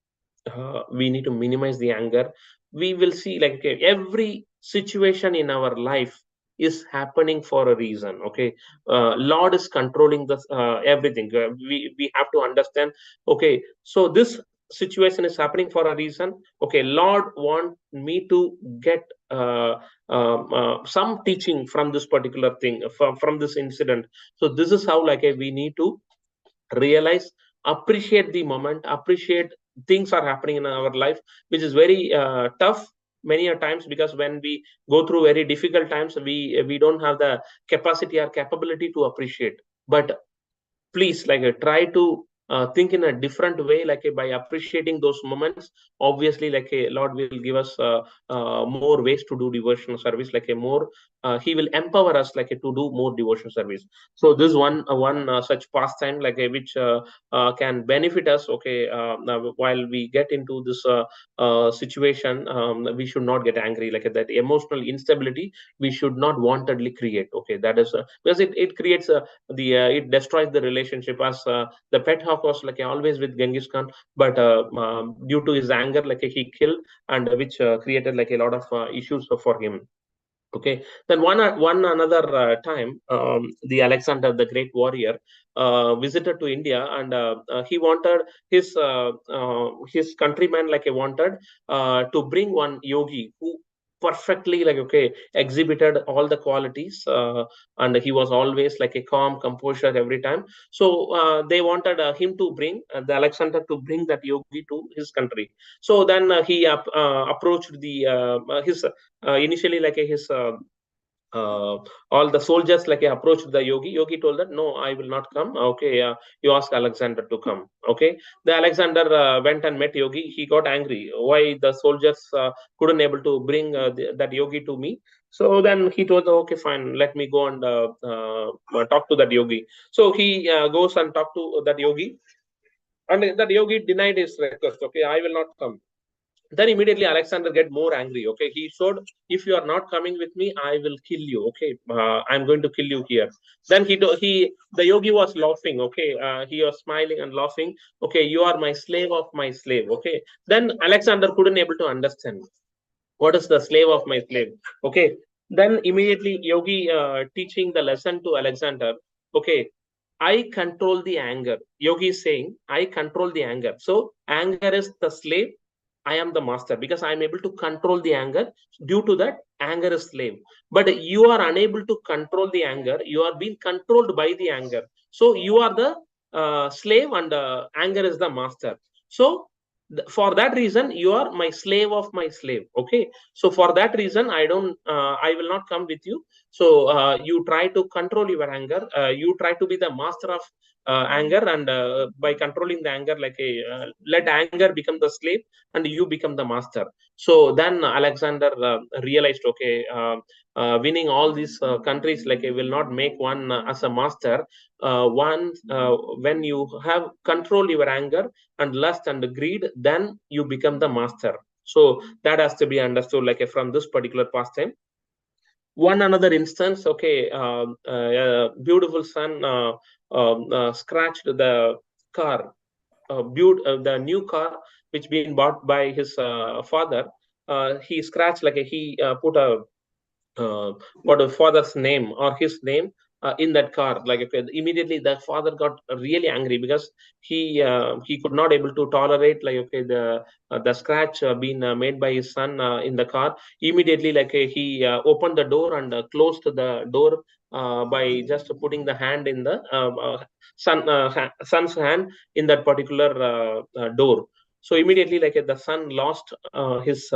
We need to minimize the anger. We will see like, okay, every situation in our life is happening for a reason. Okay, Lord is controlling this everything. We have to understand, okay, so this situation is happening for a reason. Okay, Lord want me to get some teaching from this particular thing, from this incident. So this is how like we need to realize, appreciate the moment, appreciate things are happening in our life, which is very tough many a times, because when we go through very difficult times, we don't have the capacity or capability to appreciate. But please like try to think in a different way, like by appreciating those moments. Obviously, like Lord will give us more ways to do devotional service, like a more he will empower us like to do more devotional service. So this one such pastime like which can benefit us. Okay, now while we get into this situation, we should not get angry, like that emotional instability we should not wantedly create. Okay, that is because it creates it destroys the relationship. As the pet hawk was like always with Genghis Khan, but due to his anger, like he killed, and which created like a lot of issues for him. Okay, then one another time, the Alexander the Great warrior visited to India, and he wanted his countrymen like he wanted to bring one yogi who perfectly like, okay, exhibited all the qualities, and he was always like a calm composure every time. So they wanted him to bring the Alexander to bring that yogi to his country. So then he approached the his initially like his uh, all the soldiers like approached the yogi. Yogi told that, no, I will not come. Okay, you ask Alexander to come. Okay, the Alexander went and met Yogi. He got angry why the soldiers couldn't able to bring that yogi to me. So then he told, okay, fine, let me go and talk to that yogi. So he goes and talk to that yogi, and that yogi denied his request. Okay, I will not come. Then immediately Alexander get more angry. Okay, he showed, if you are not coming with me, I will kill you. Okay, I'm going to kill you here. Then the yogi was laughing. Okay, he was smiling and laughing. Okay, you are my slave of my slave. Okay, then Alexander couldn't able to understand what is the slave of my slave. Okay, then immediately yogi teaching the lesson to Alexander. Okay, I control the anger. Yogi is saying, I control the anger. So anger is the slave, I am the master, because I am able to control the anger. Due to that, anger is slave. But you are unable to control the anger. You are being controlled by the anger. So you are the slave, and anger is the master. So for that reason, you are my slave of my slave. Okay, so for that reason, I will not come with you. So you try to control your anger. You try to be the master of anger, and by controlling the anger, like let anger become the slave, and you become the master. So then Alexander realized, okay, winning all these countries like will not make one as a master. When you have control your anger and lust and greed, then you become the master. So that has to be understood like from this particular pastime. one another instance, okay, beautiful son scratched the car, the new car which been bought by his father. He scratched, like he put a what a father's name or his name in that car. Like, okay, immediately the father got really angry because he could not able to tolerate, like, okay, the scratch being made by his son in the car. Immediately, like, he opened the door and closed the door by just putting the hand in the son's hand in that particular door. So immediately, like, the son lost his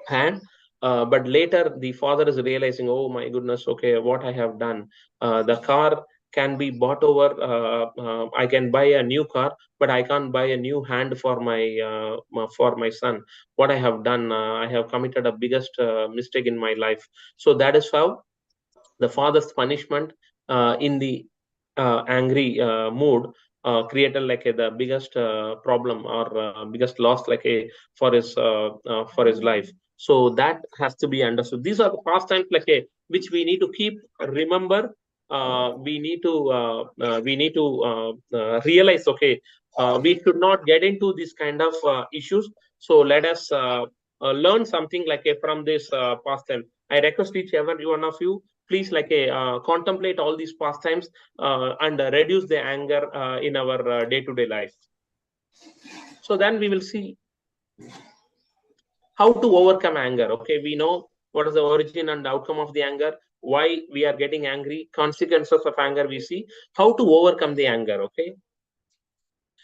hand. But later the father is realizing, oh my goodness, okay, what I have done. The car can be bought over. I can buy a new car, but I can't buy a new hand for my son. What I have done, I have committed a biggest mistake in my life. So that is how the father's punishment in the angry mood created, like, the biggest problem or biggest loss, like, for his life. So that has to be understood. These are the pastimes, like, which we need to keep remember. We need to realize, okay, we should not get into this kind of issues. So let us learn something, like, from this pastime. I request each every one of you, please, like, contemplate all these pastimes and reduce the anger in our day-to-day life. So then we will see how to overcome anger. Okay, we know what is the origin and outcome of the anger, why we are getting angry, consequences of anger we see, how to overcome the anger. Okay,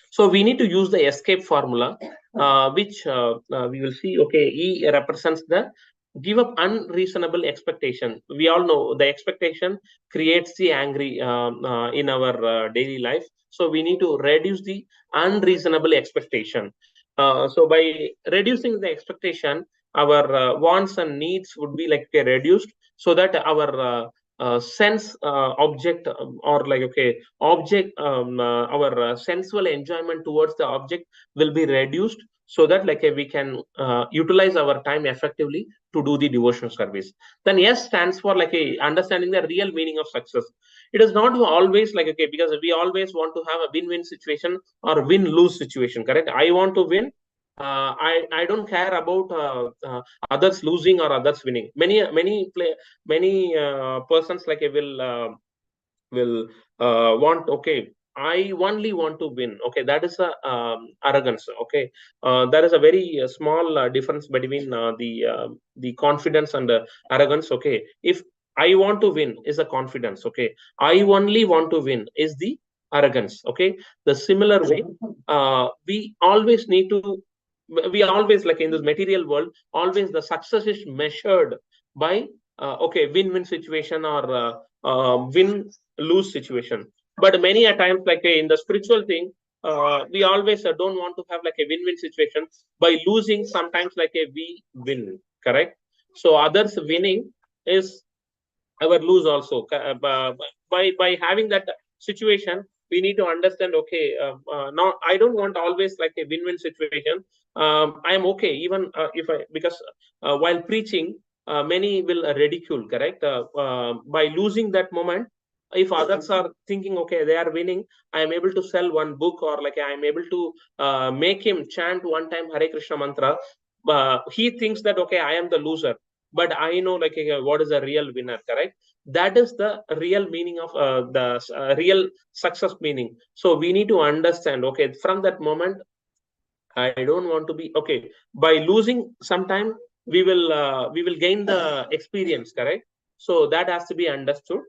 so we need to use the escape formula, which we will see. Okay, E represents the give up unreasonable expectation. We all know the expectation creates the angry in our daily life. So we need to reduce the unreasonable expectation. So by reducing the expectation, our wants and needs would be, like, reduced, so that our sense object or, like, okay, object our sensual enjoyment towards the object will be reduced, so that, like, we can utilize our time effectively to do the devotional service. Then S stands for, like, understanding the real meaning of success. It is not always, like, okay, because we always want to have a win-win situation or win-lose situation, correct? I want to win. I don't care about others losing or others winning. Many persons, like, will want, okay, I only want to win. Okay, that is a arrogance. Okay, there is a very small difference between the confidence and arrogance. Okay, if I want to win is a confidence. Okay, I only want to win is the arrogance. Okay, the similar way, we always need to. We always, like, in this material world, always the success is measured by okay, win-win situation or win-lose situation. But many a times, like, in the spiritual thing, we always don't want to have, like, a win-win situation. By losing, sometimes, like, we win, correct? So others winning is our lose also. By having that situation, we need to understand, okay, now I don't want always, like, a win-win situation. I am okay even if I, because while preaching, many will ridicule, correct? By losing that moment, if others are thinking, okay, they are winning, I am able to sell one book, or, like, I am able to make him chant one time Hare Krishna mantra. He thinks that, okay, I am the loser, but I know, like, what is a real winner, correct? That is the real meaning of the real success meaning. So we need to understand, okay, from that moment, I don't want to be, okay, by losing sometime, we will gain the experience, correct? So that has to be understood.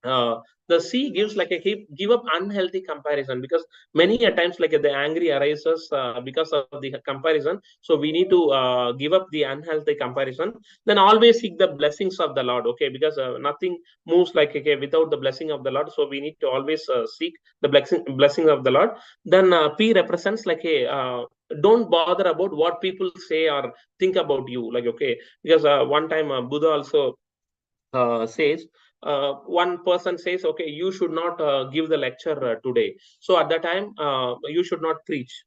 The C gives, like, a give up unhealthy comparison, because many a times, like, the angry arises because of the comparison. So we need to give up the unhealthy comparison. Then always seek the blessings of the Lord. Okay, because nothing moves, like, okay, without the blessing of the Lord. So we need to always seek the blessing of the Lord. Then P represents, like, a don't bother about what people say or think about you, like, okay, because one time Buddha also says, one person says, okay, you should not give the lecture today. So at that time, you should not preach.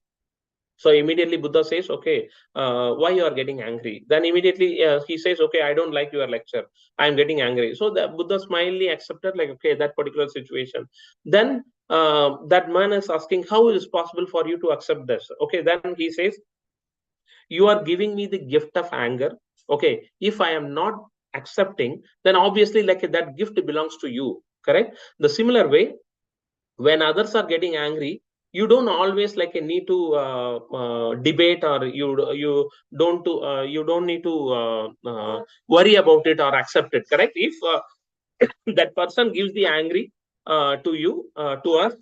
So immediately Buddha says, okay, why you are getting angry? Then immediately he says, okay, I don't like your lecture. I'm getting angry. So the Buddha smilingly accepted, like, okay, that particular situation. Then that man is asking, how is it possible for you to accept this? Okay, then he says, you are giving me the gift of anger. Okay, if I am not accepting, then obviously like that gift belongs to you. Correct? The similar way, when others are getting angry, you don't always like need to debate, or you don't need to worry about it or accept it. Correct? If that person gives the angry to you, to us,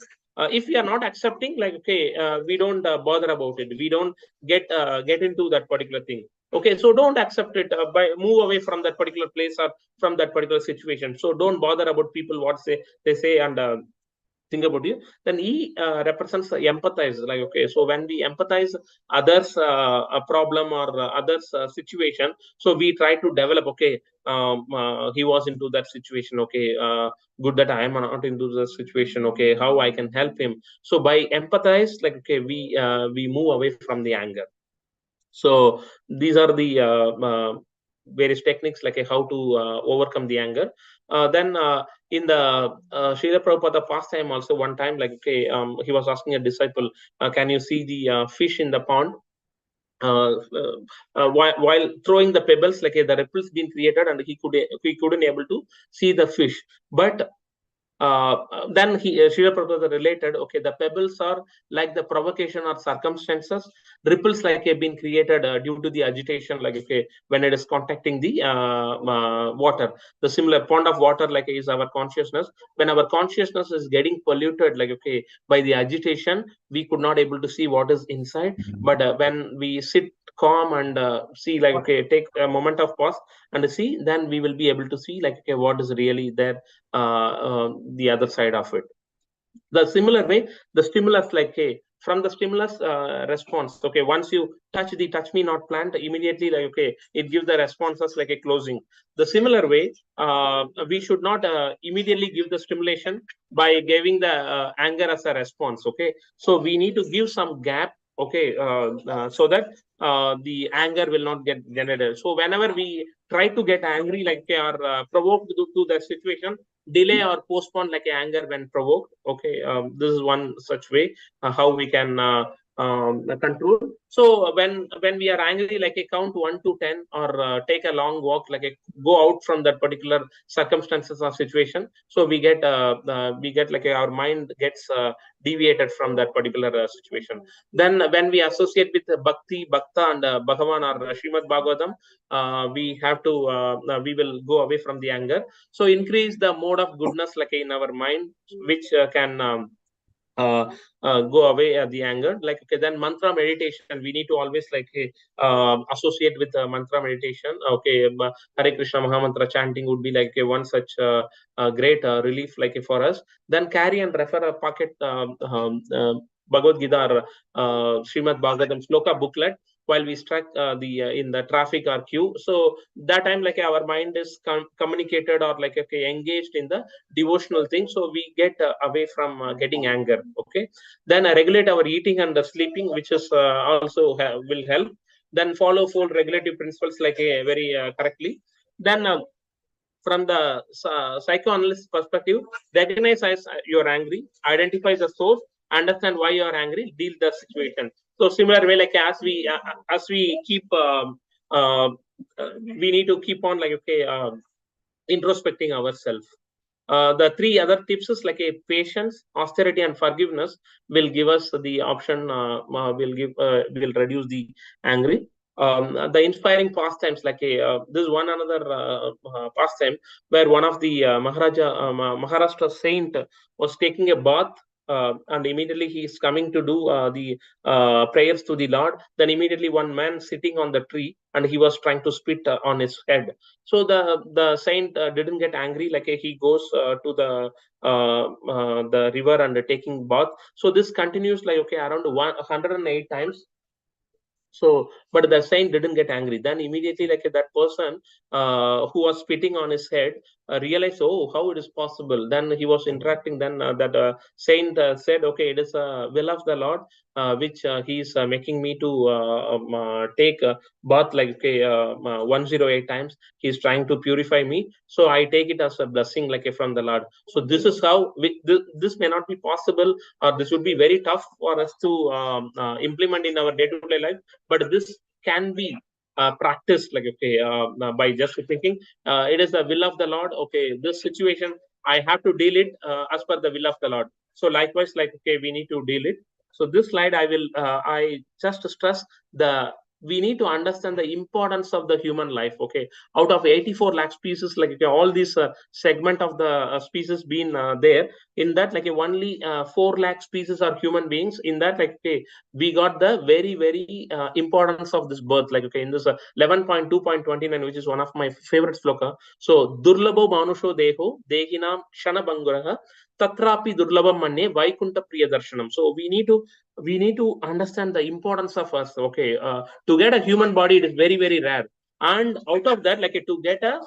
if we are not accepting, like, okay, we don't bother about it, we don't get into that particular thing. Okay, so don't accept it, by move away from that particular place or from that particular situation. So don't bother about people what they say, and think about you. Then he represents empathize, like, okay, so when we empathize others a problem or others situation, so we try to develop, okay, he was into that situation, okay, good that I am not into the situation, okay, how I can help him. So by empathize, like, okay, we move away from the anger. So these are the various techniques, like how to overcome the anger. Then in the Srila Prabhupada pastime also, one time, like, okay, he was asking a disciple, can you see the fish in the pond? While throwing the pebbles, like the ripples being created, and he couldn't able to see the fish. But then Srila Prabhupada related, okay, the pebbles are like the provocation or circumstances. Ripples like have been created due to the agitation, like, okay, when it is contacting the water. The similar pond of water, like, is our consciousness. When our consciousness is getting polluted, like, okay, by the agitation, we could not able to see what is inside. But when we sit calm and see, like, okay, take a moment of pause and see, then we will be able to see, like, okay, what is really there, the other side of it. The similar way, the stimulus, like, hey, from the stimulus response, okay, once you touch the touch me not plant, immediately, like, okay, it gives the responses like a closing. The similar way, we should not immediately give the stimulation by giving the anger as a response. Okay, so we need to give some gap, okay, so that the anger will not get generated. So whenever we try to get angry, like, or provoked to the situation, delay or postpone like anger when provoked. Okay, this is one such way how we can control. So when we are angry, like a count 1 to 10, or take a long walk, like a go out from that particular circumstances or situation. So we get like our mind gets deviated from that particular situation. Then when we associate with bhakti, bhakta, and Bhagavan or Shrimad Bhagavatam, we have to we will go away from the anger. So increase the mode of goodness, like in our mind, which can go away the anger. Like, okay, then mantra meditation, we need to always like associate with mantra meditation. Okay, Hare Krishna Mahamantra chanting would be like one such great relief, like for us. Then carry and refer a pocket Bhagavad Gita or Srimad Bhagavatam Sloka booklet while we struck in the traffic or queue. So that time, like our mind is communicated or like, okay, engaged in the devotional thing. So we get away from getting anger. Okay, then regulate our eating and the sleeping, which is also will help. Then follow 4 regulative principles, like very correctly. Then from the psychoanalyst perspective, recognize as you're angry, identify the source, understand why you're angry, deal the situation. So similar way, like as we keep we need to keep on, like, okay, introspecting ourselves. The 3 other tips is like a patience, austerity, and forgiveness will give us the option, will reduce the angry. The inspiring pastimes, like this is one another pastime where one of the Maharashtra saint was taking a bath, and immediately he is coming to do the prayers to the Lord. Then immediately one man sitting on the tree, and he was trying to spit on his head. So the saint didn't get angry, like he goes to the river and taking bath. So this continues, like, okay, around 108 times. So, but the saint didn't get angry. Then immediately, like that person who was spitting on his head realized, oh, how it is possible. Then he was interacting. Then that saint said, okay, it is a will of the Lord, which he is making me to take a bath like 108 times. He is trying to purify me. So I take it as a blessing like from the Lord. So this is how this may not be possible, or this would be very tough for us to implement in our day-to-day life. But this can be practiced like by just thinking it is the will of the Lord. Okay, this situation I have to deal it as per the will of the Lord. So likewise, like we need to deal it. So this slide I just stress we need to understand the importance of the human life. Okay, out of 84 lakh species, all these segment of the species being there, in that only 4 lakh species are human beings. In that we got the very importance of this birth, in this 11.2.29, which is one of my favorite sloka. So durlabho manusho deho dehinam shana banguraha tatrapi durlabham manne vaikunta priya darshanam. So we need to understand the importance of us. Okay, to get a human body, it is very rare, and out of that, to get a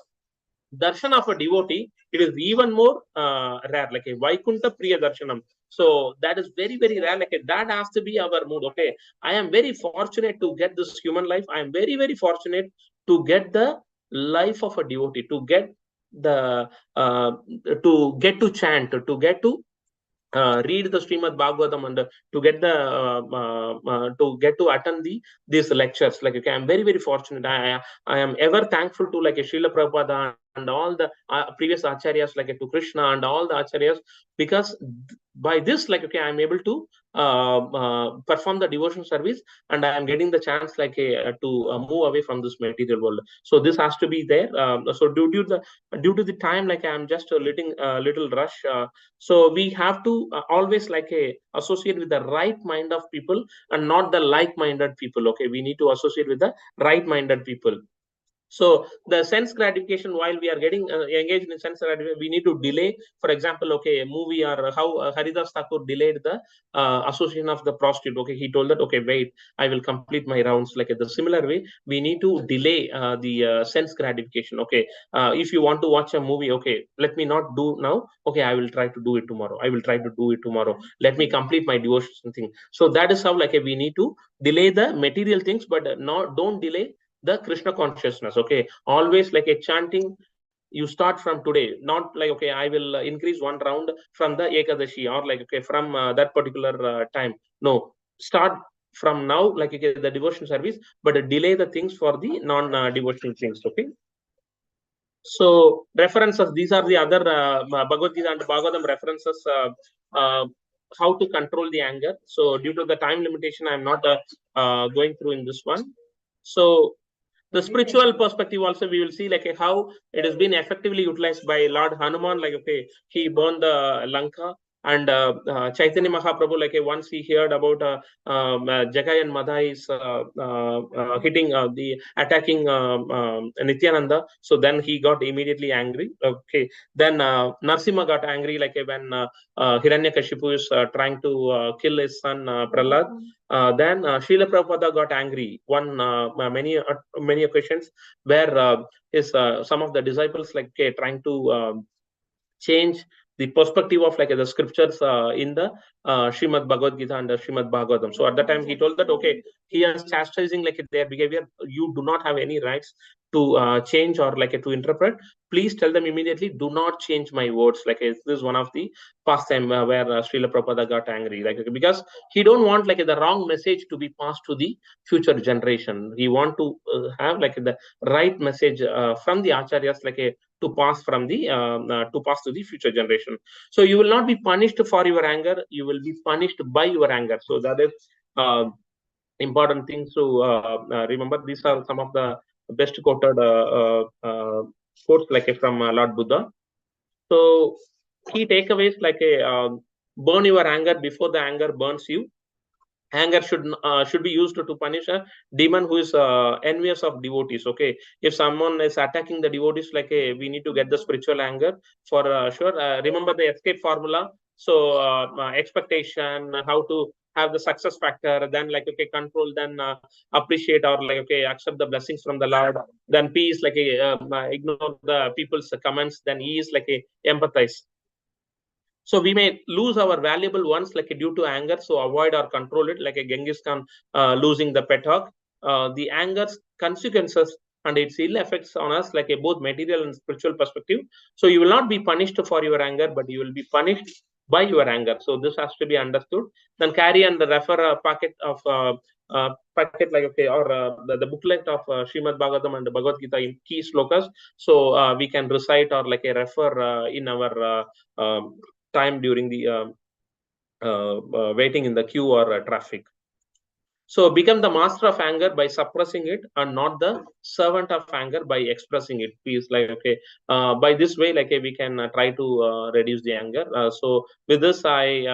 darshan of a devotee, it is even more rare, like a Vaikunta Priya Darshanam. So that is very rare. That has to be our mood. Okay, I am very fortunate to get this human life. I am very fortunate to get the life of a devotee, to get the to chant, to get to read the Shrimad Bhagavatam, and to get to attend these lectures. I'm very fortunate. I am ever thankful to Srila Prabhupada and all the previous acharyas, to Krishna and all the acharyas, because by this I'm able to perform the devotion service, and I am getting the chance to move away from this material world. So this has to be there. So due to the time, I'm just a little rush. So we have to always associate with the right mind of people and not the like-minded people. Okay, we need to associate with the right-minded people. So the sense gratification, while we are getting engaged in sense gratification, we need to delay. For example, okay, a movie, or how Haridas Thakur delayed the association of the prostitute. Okay, he told that, okay, wait, I will complete my rounds. The similar way, we need to delay the sense gratification. Okay, if you want to watch a movie, okay, let me not do now. Okay, I will try to do it tomorrow. I will try to do it tomorrow. Let me complete my devotion thing. So that is how we need to delay the material things, but don't delay the Krishna consciousness. Okay, always a chanting. You start from today, not okay, I will increase one round from the Ekadashi, or from that particular time. No, start from now, the devotion service, but delay the things for the non-devotional things. Okay. So references, these are the other Bhagavad Gita and Bhagavatam references, how to control the anger. So due to the time limitation, I'm not going through in this one. So the spiritual perspective also, we will see how it has been effectively utilized by Lord Hanuman. He burned the Lanka, and Chaitanya Mahaprabhu, once he heard about Jagai and Madhai is hitting attacking Nityananda, so then he got immediately angry. Okay, then Narsimha got angry when Hiranyakashipu is trying to kill his son Prahlad. Then Srila Prabhupada got angry many occasions, where his some of the disciples trying to change the perspective of the scriptures in the Shrimad Bhagavad Gita and the Shrimad Bhagavatam. So at that time he told that, okay, he is chastising their behavior. You do not have any rights to change or to interpret. Please tell them immediately, do not change my words. This is one of the past time where Srila Prabhupada got angry, because he don't want the wrong message to be passed to the future generation. He want to have the right message from the acharyas, to pass from the to pass to the future generation. So you will not be punished for your anger, you will be punished by your anger. So that is important things to remember. These are some of the best quoted quotes from Lord Buddha. So key takeaways burn your anger before the anger burns you. Anger should be used to punish a demon who is envious of devotees. Okay, if someone is attacking the devotees, we need to get the spiritual anger for sure. Remember the escape formula. So expectation, how to have the success factor, then like, okay, control, then appreciate, or like, okay, accept the blessings from the Lord, then P is like ignore the people's comments, then E is like empathize. So we may lose our valuable ones like due to anger, so avoid or control it, like a Genghis Khan losing the pet hog. The anger's consequences and its ill effects on us, like a both material and spiritual perspective. So you will not be punished for your anger, but you will be punished by your anger. So this has to be understood. Then carry and refer a packet of packet, like, okay, or the booklet of Shrimad Bhagavatam and the Bhagavad Gita in key slokas. So we can recite or like a refer in our time during the waiting in the queue or traffic. So become the master of anger by suppressing it, and not the servant of anger by expressing it. Please, like, okay, by this way, like, we can try to reduce the anger. So with this, I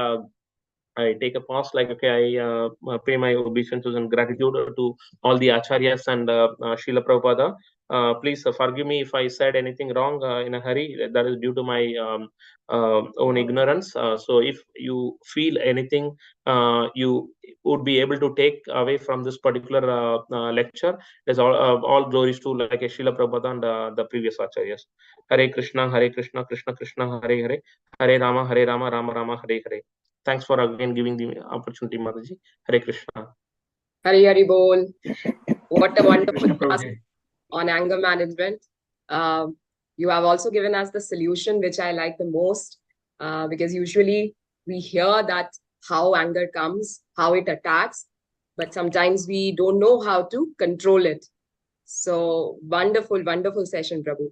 take a pause, like, okay, I pay my obeisances and gratitude to all the acharyas and Srila Prabhupada. Please forgive me if I said anything wrong in a hurry. That is due to my own ignorance. So if you feel anything you would be able to take away from this particular lecture, there's all glories to like Srila Prabhupada and the previous acharyas. Hare Krishna, Krishna Krishna, Hare Hare, Hare Rama, Rama Rama, Hare Hare. Thanks for again giving the opportunity, Mataji. Hare Krishna. Hari Hari Bol. What a wonderful class on anger management. You have also given us the solution, which I like the most, because usually we hear that how anger comes, how it attacks, but sometimes we don't know how to control it. So wonderful, wonderful session, Prabhu.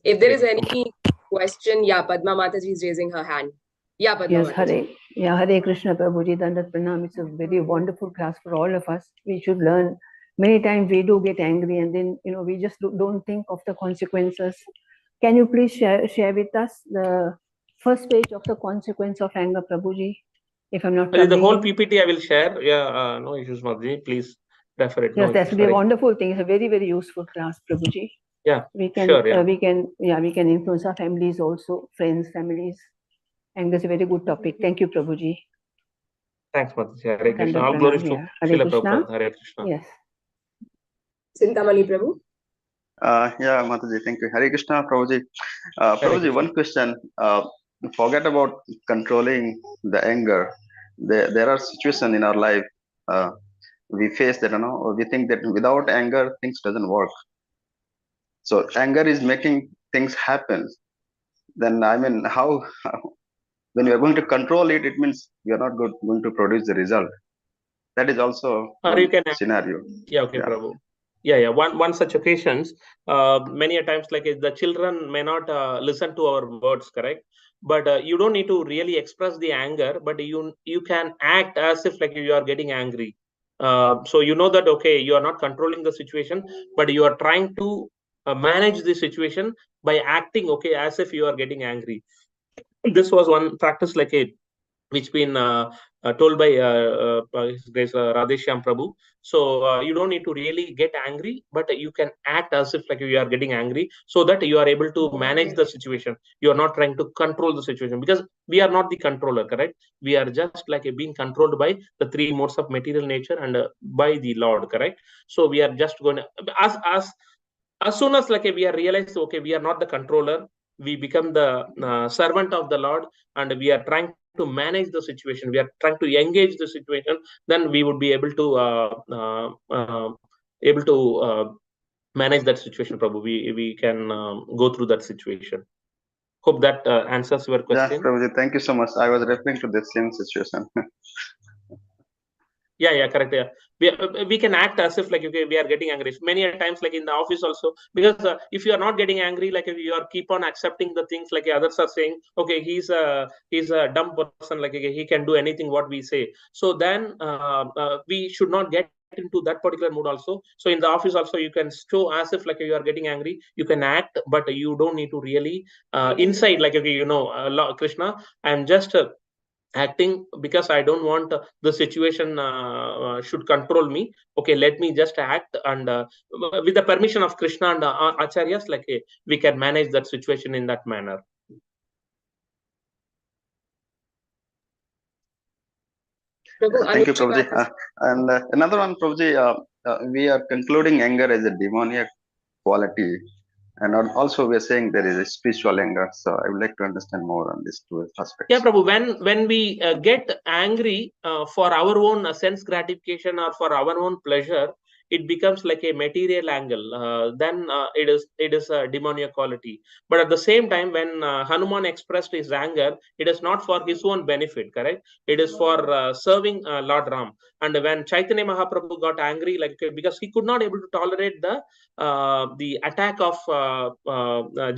If there is any question, yeah, Padma Mataji is raising her hand. Yeah, Padma Mataji. Hare Krishna, Prabhuji, Dandat Pranam. It's a very wonderful class for all of us. We should learn. Many times we do get angry, and then we just don't think of the consequences. Can you please share with us the first page of the consequence of anger, Prabhuji? If I'm not the whole PPT I will share. Yeah, no issues, Mataji. Please refer it. Yes, no that's issues, a wonderful thing. It's a very, very useful class, Prabhuji. Yeah, we can sure, yeah. we can influence our families also, friends, families, and that's a very good topic. Thank you, Prabhuji. Thanks, Mataji. Hare Krishna. All glories to Srila Prabhupada. Hare Krishna. Yes. Chintamani Prabhu. Yeah, Mataji, thank you. Hare Krishna, Prabhuji. Prabhuji, one question. Forget about controlling the anger. There are situations in our life we face that, we think that without anger, things doesn't work. So anger is making things happen. Then, I mean, how when you are going to control it, it means you are not going to produce the result. That is also one scenario. Yeah, okay, Prabhu. Yeah. One such occasions, many a times, like the children may not listen to our words, correct? But you don't need to really express the anger, but you can act as if like you are getting angry. So you know that, okay, you are not controlling the situation, but you are trying to manage the situation by acting, okay, as if you are getting angry. This was one practice like which been told by His Grace Radheshyam Prabhu. So you don't need to really get angry, but you can act as if like you are getting angry, so that you are able to manage the situation. You are not trying to control the situation, because we are not the controller, correct? We are just like being controlled by the three modes of material nature and by the Lord, correct? So we are just going to, as soon as like we are realized, okay, we are not the controller, we become the servant of the Lord, and we are trying to manage the situation, we are trying to engage the situation, then we would be able to manage that situation, Prabhu. We can go through that situation. Hope that answers your question. Yeah, Prabhuji, thank you so much. I was referring to the same situation. Yeah, correct. Yeah, we can act as if like, okay, we are getting angry many times, like in the office also, because if you are not getting angry, like if you are keep on accepting the things like others are saying, okay, he's a dumb person, like he can do anything what we say. So then we should not get into that particular mood also. So in the office also, you can show as if like you are getting angry, you can act, but you don't need to really inside like, okay, Krishna, I'm just acting because I don't want the situation should control me. Okay, let me just act, and with the permission of Krishna and acharyas, like we can manage that situation in that manner. Prabhu, Thank you, Anushka Prabhuji. Mataji. And another one, Prabhuji, we are concluding anger as a demoniac quality. And also we are saying there is a spiritual anger. So I would like to understand more on these two aspects. Yeah, Prabhu, when we get angry for our own sense gratification or for our own pleasure, it becomes like a material angle. Then it is a demoniac quality. But at the same time, when Hanuman expressed his anger, it is not for his own benefit, correct? It is for serving Lord Ram. And when Chaitanya Mahaprabhu got angry, like because he could not able to tolerate the attack of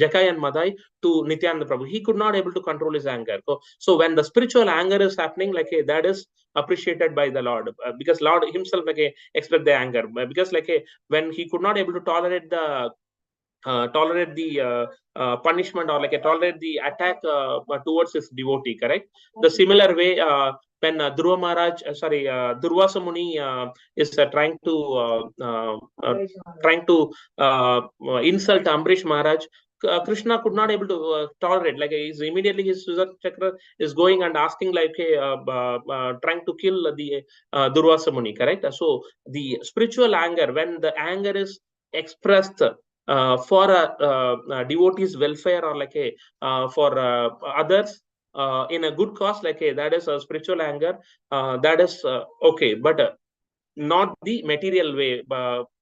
Jakai and Madai to Nityananda Prabhu, he could not able to control his anger. So when the spiritual anger is happening, like that is appreciated by the Lord, because Lord himself expressed the anger, because when he could not able to tolerate the punishment, or tolerate the attack towards his devotee, correct? The similar way when Dhruva Maharaj, Durvasa Muni is trying to insult Ambrish Maharaj, Krishna could not able to tolerate. Immediately his Sudarshan Chakra is going and asking, trying to kill the Durvasa Muni, correct? So the spiritual anger, when the anger is expressed for a devotee's welfare, or for others in a good cause, that is a spiritual anger, that is okay, but not the material way.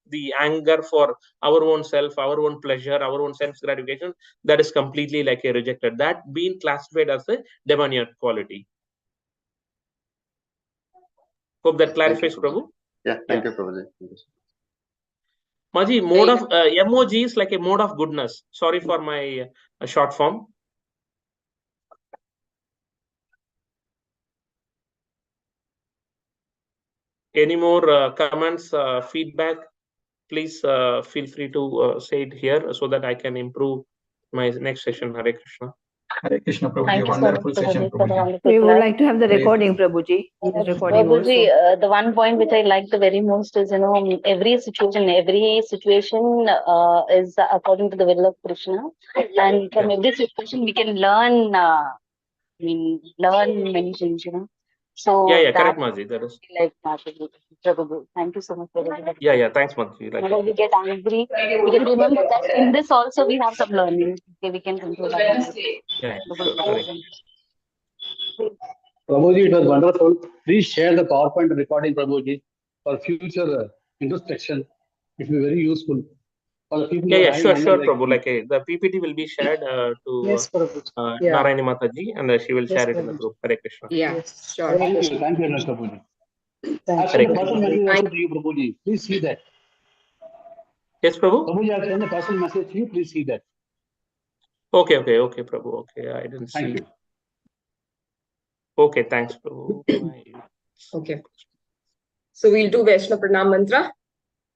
The anger for our own self, our own pleasure, our own self gratification, that is completely rejected. That being classified as a demoniac quality. Hope that clarifies, Prabhu. Yeah, thank you, Prabhuji. Maji, mode of emoji is like a mode of goodness. Sorry for my short form. Any more comments, feedback? Please feel free to say it here so that I can improve my next session. Hare Krishna. Hare Krishna, Prabhuji. Thank you so much, Wonderful session, Prabhuji, for the Prabhuji. wonderful We would class. like to have the Great. recording, Prabhuji. The recording also. Prabhuji, the one point which I like the very most is, every situation is according to the will of Krishna. And from every situation, we can learn, learn many things, So Yeah, that correct, Maji. That is. like Prabhuji. Thank you so much, Prabhuji. Yeah, thanks, Maji. Whenever we get angry, we can remember that in this also we have some learning. Okay, we can control our anger. Yeah, sure. Correct. Prabhuji, it was wonderful. Please share the PowerPoint recording, Prabhuji, for future introspection. It will be very useful for the people who are Yeah, having sure, anger Prabhu. The PPT will be shared to Yes, Prabhuji. Yeah. Narayani Mataji, and she will Yes, share it in the Prabhuji. group. Hare Krishna. Yeah, Yes. sure. Thank you very much, Prabhuji. Thank I've sent Hare a personal Krishna. message also to you, Prabhuji. Please see that. Yes, Prabhu. Prabhuji, I've sent a personal message to you. Please see that. Okay, Prabhu. Okay, I didn't see. Thank you. Okay, thanks, Prabhu. Okay. So we'll do Vaishnava Pranam Mantra,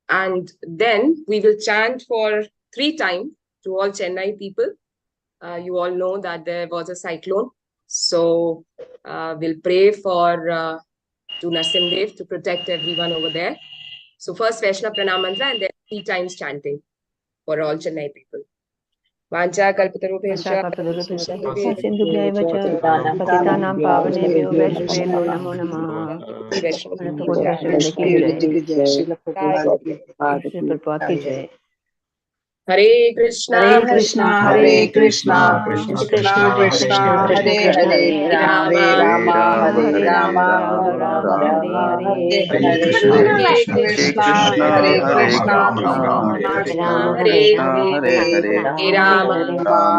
and then we will chant for 3 times to all Chennai people. You all know that there was a cyclone. So we'll pray for to Nasimdev to protect everyone over there. So first Vaishnava Pranam Mantra, and then 3 times chanting for all Chennai people. Vancha kalpatarubhyascha सिंधुभ्यैव च पतितानां पावनेभ्यो वैष्णवेभ्यो नमो नमः। श्री प्रभुपाद की जय। Hare Krishna, Hare Krishna, Krishna Krishna, Hare Hare, Rama Hare Rama, Rama Rama, Hare Hare. Hare Krishna, Hare Krishna, Hare Krishna, Rama, Hare Rama, Hare Hare. Rama Hare Hare Rama,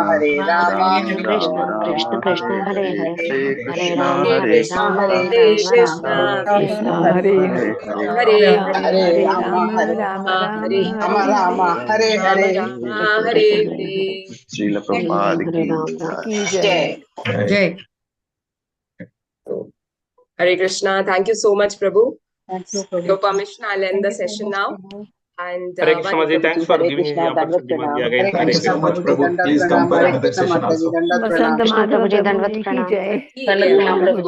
Hare Rama, Krishna Krishna Hare Hare Hare Hare Krishna, Rama Hare Hare Krishna, Rama Hare Rama Krishna, Rama Krishna Hare Hare Hare Rama, Rama Hare Rama, Rama, Hare Rama Hare. Rama, Hare Hare. Srila Prabhupada ki की jai. जय। Jai. So, Hare Krishna. Thank you so much, Prabhu. Thank you, With your Prabhuji. permission, I'll end the session now. And Hare Krishna, Maji. Thanks for Hare giving me the Krishna, Dandavat opportunity, Maji. Pranam. Again, Hare Hare Thank you Krishna, so Krishna. much, Prabhuji. Prabhu. Dandavat Please come Pranam. for Hare another Krishna, session Mataji. also. Dandavat Vasant Pranam. Krishna Madhav Prabhuji Prabhu Dandavat जी की Pranam जय। Jai. Dandavat Pranam Prabhuji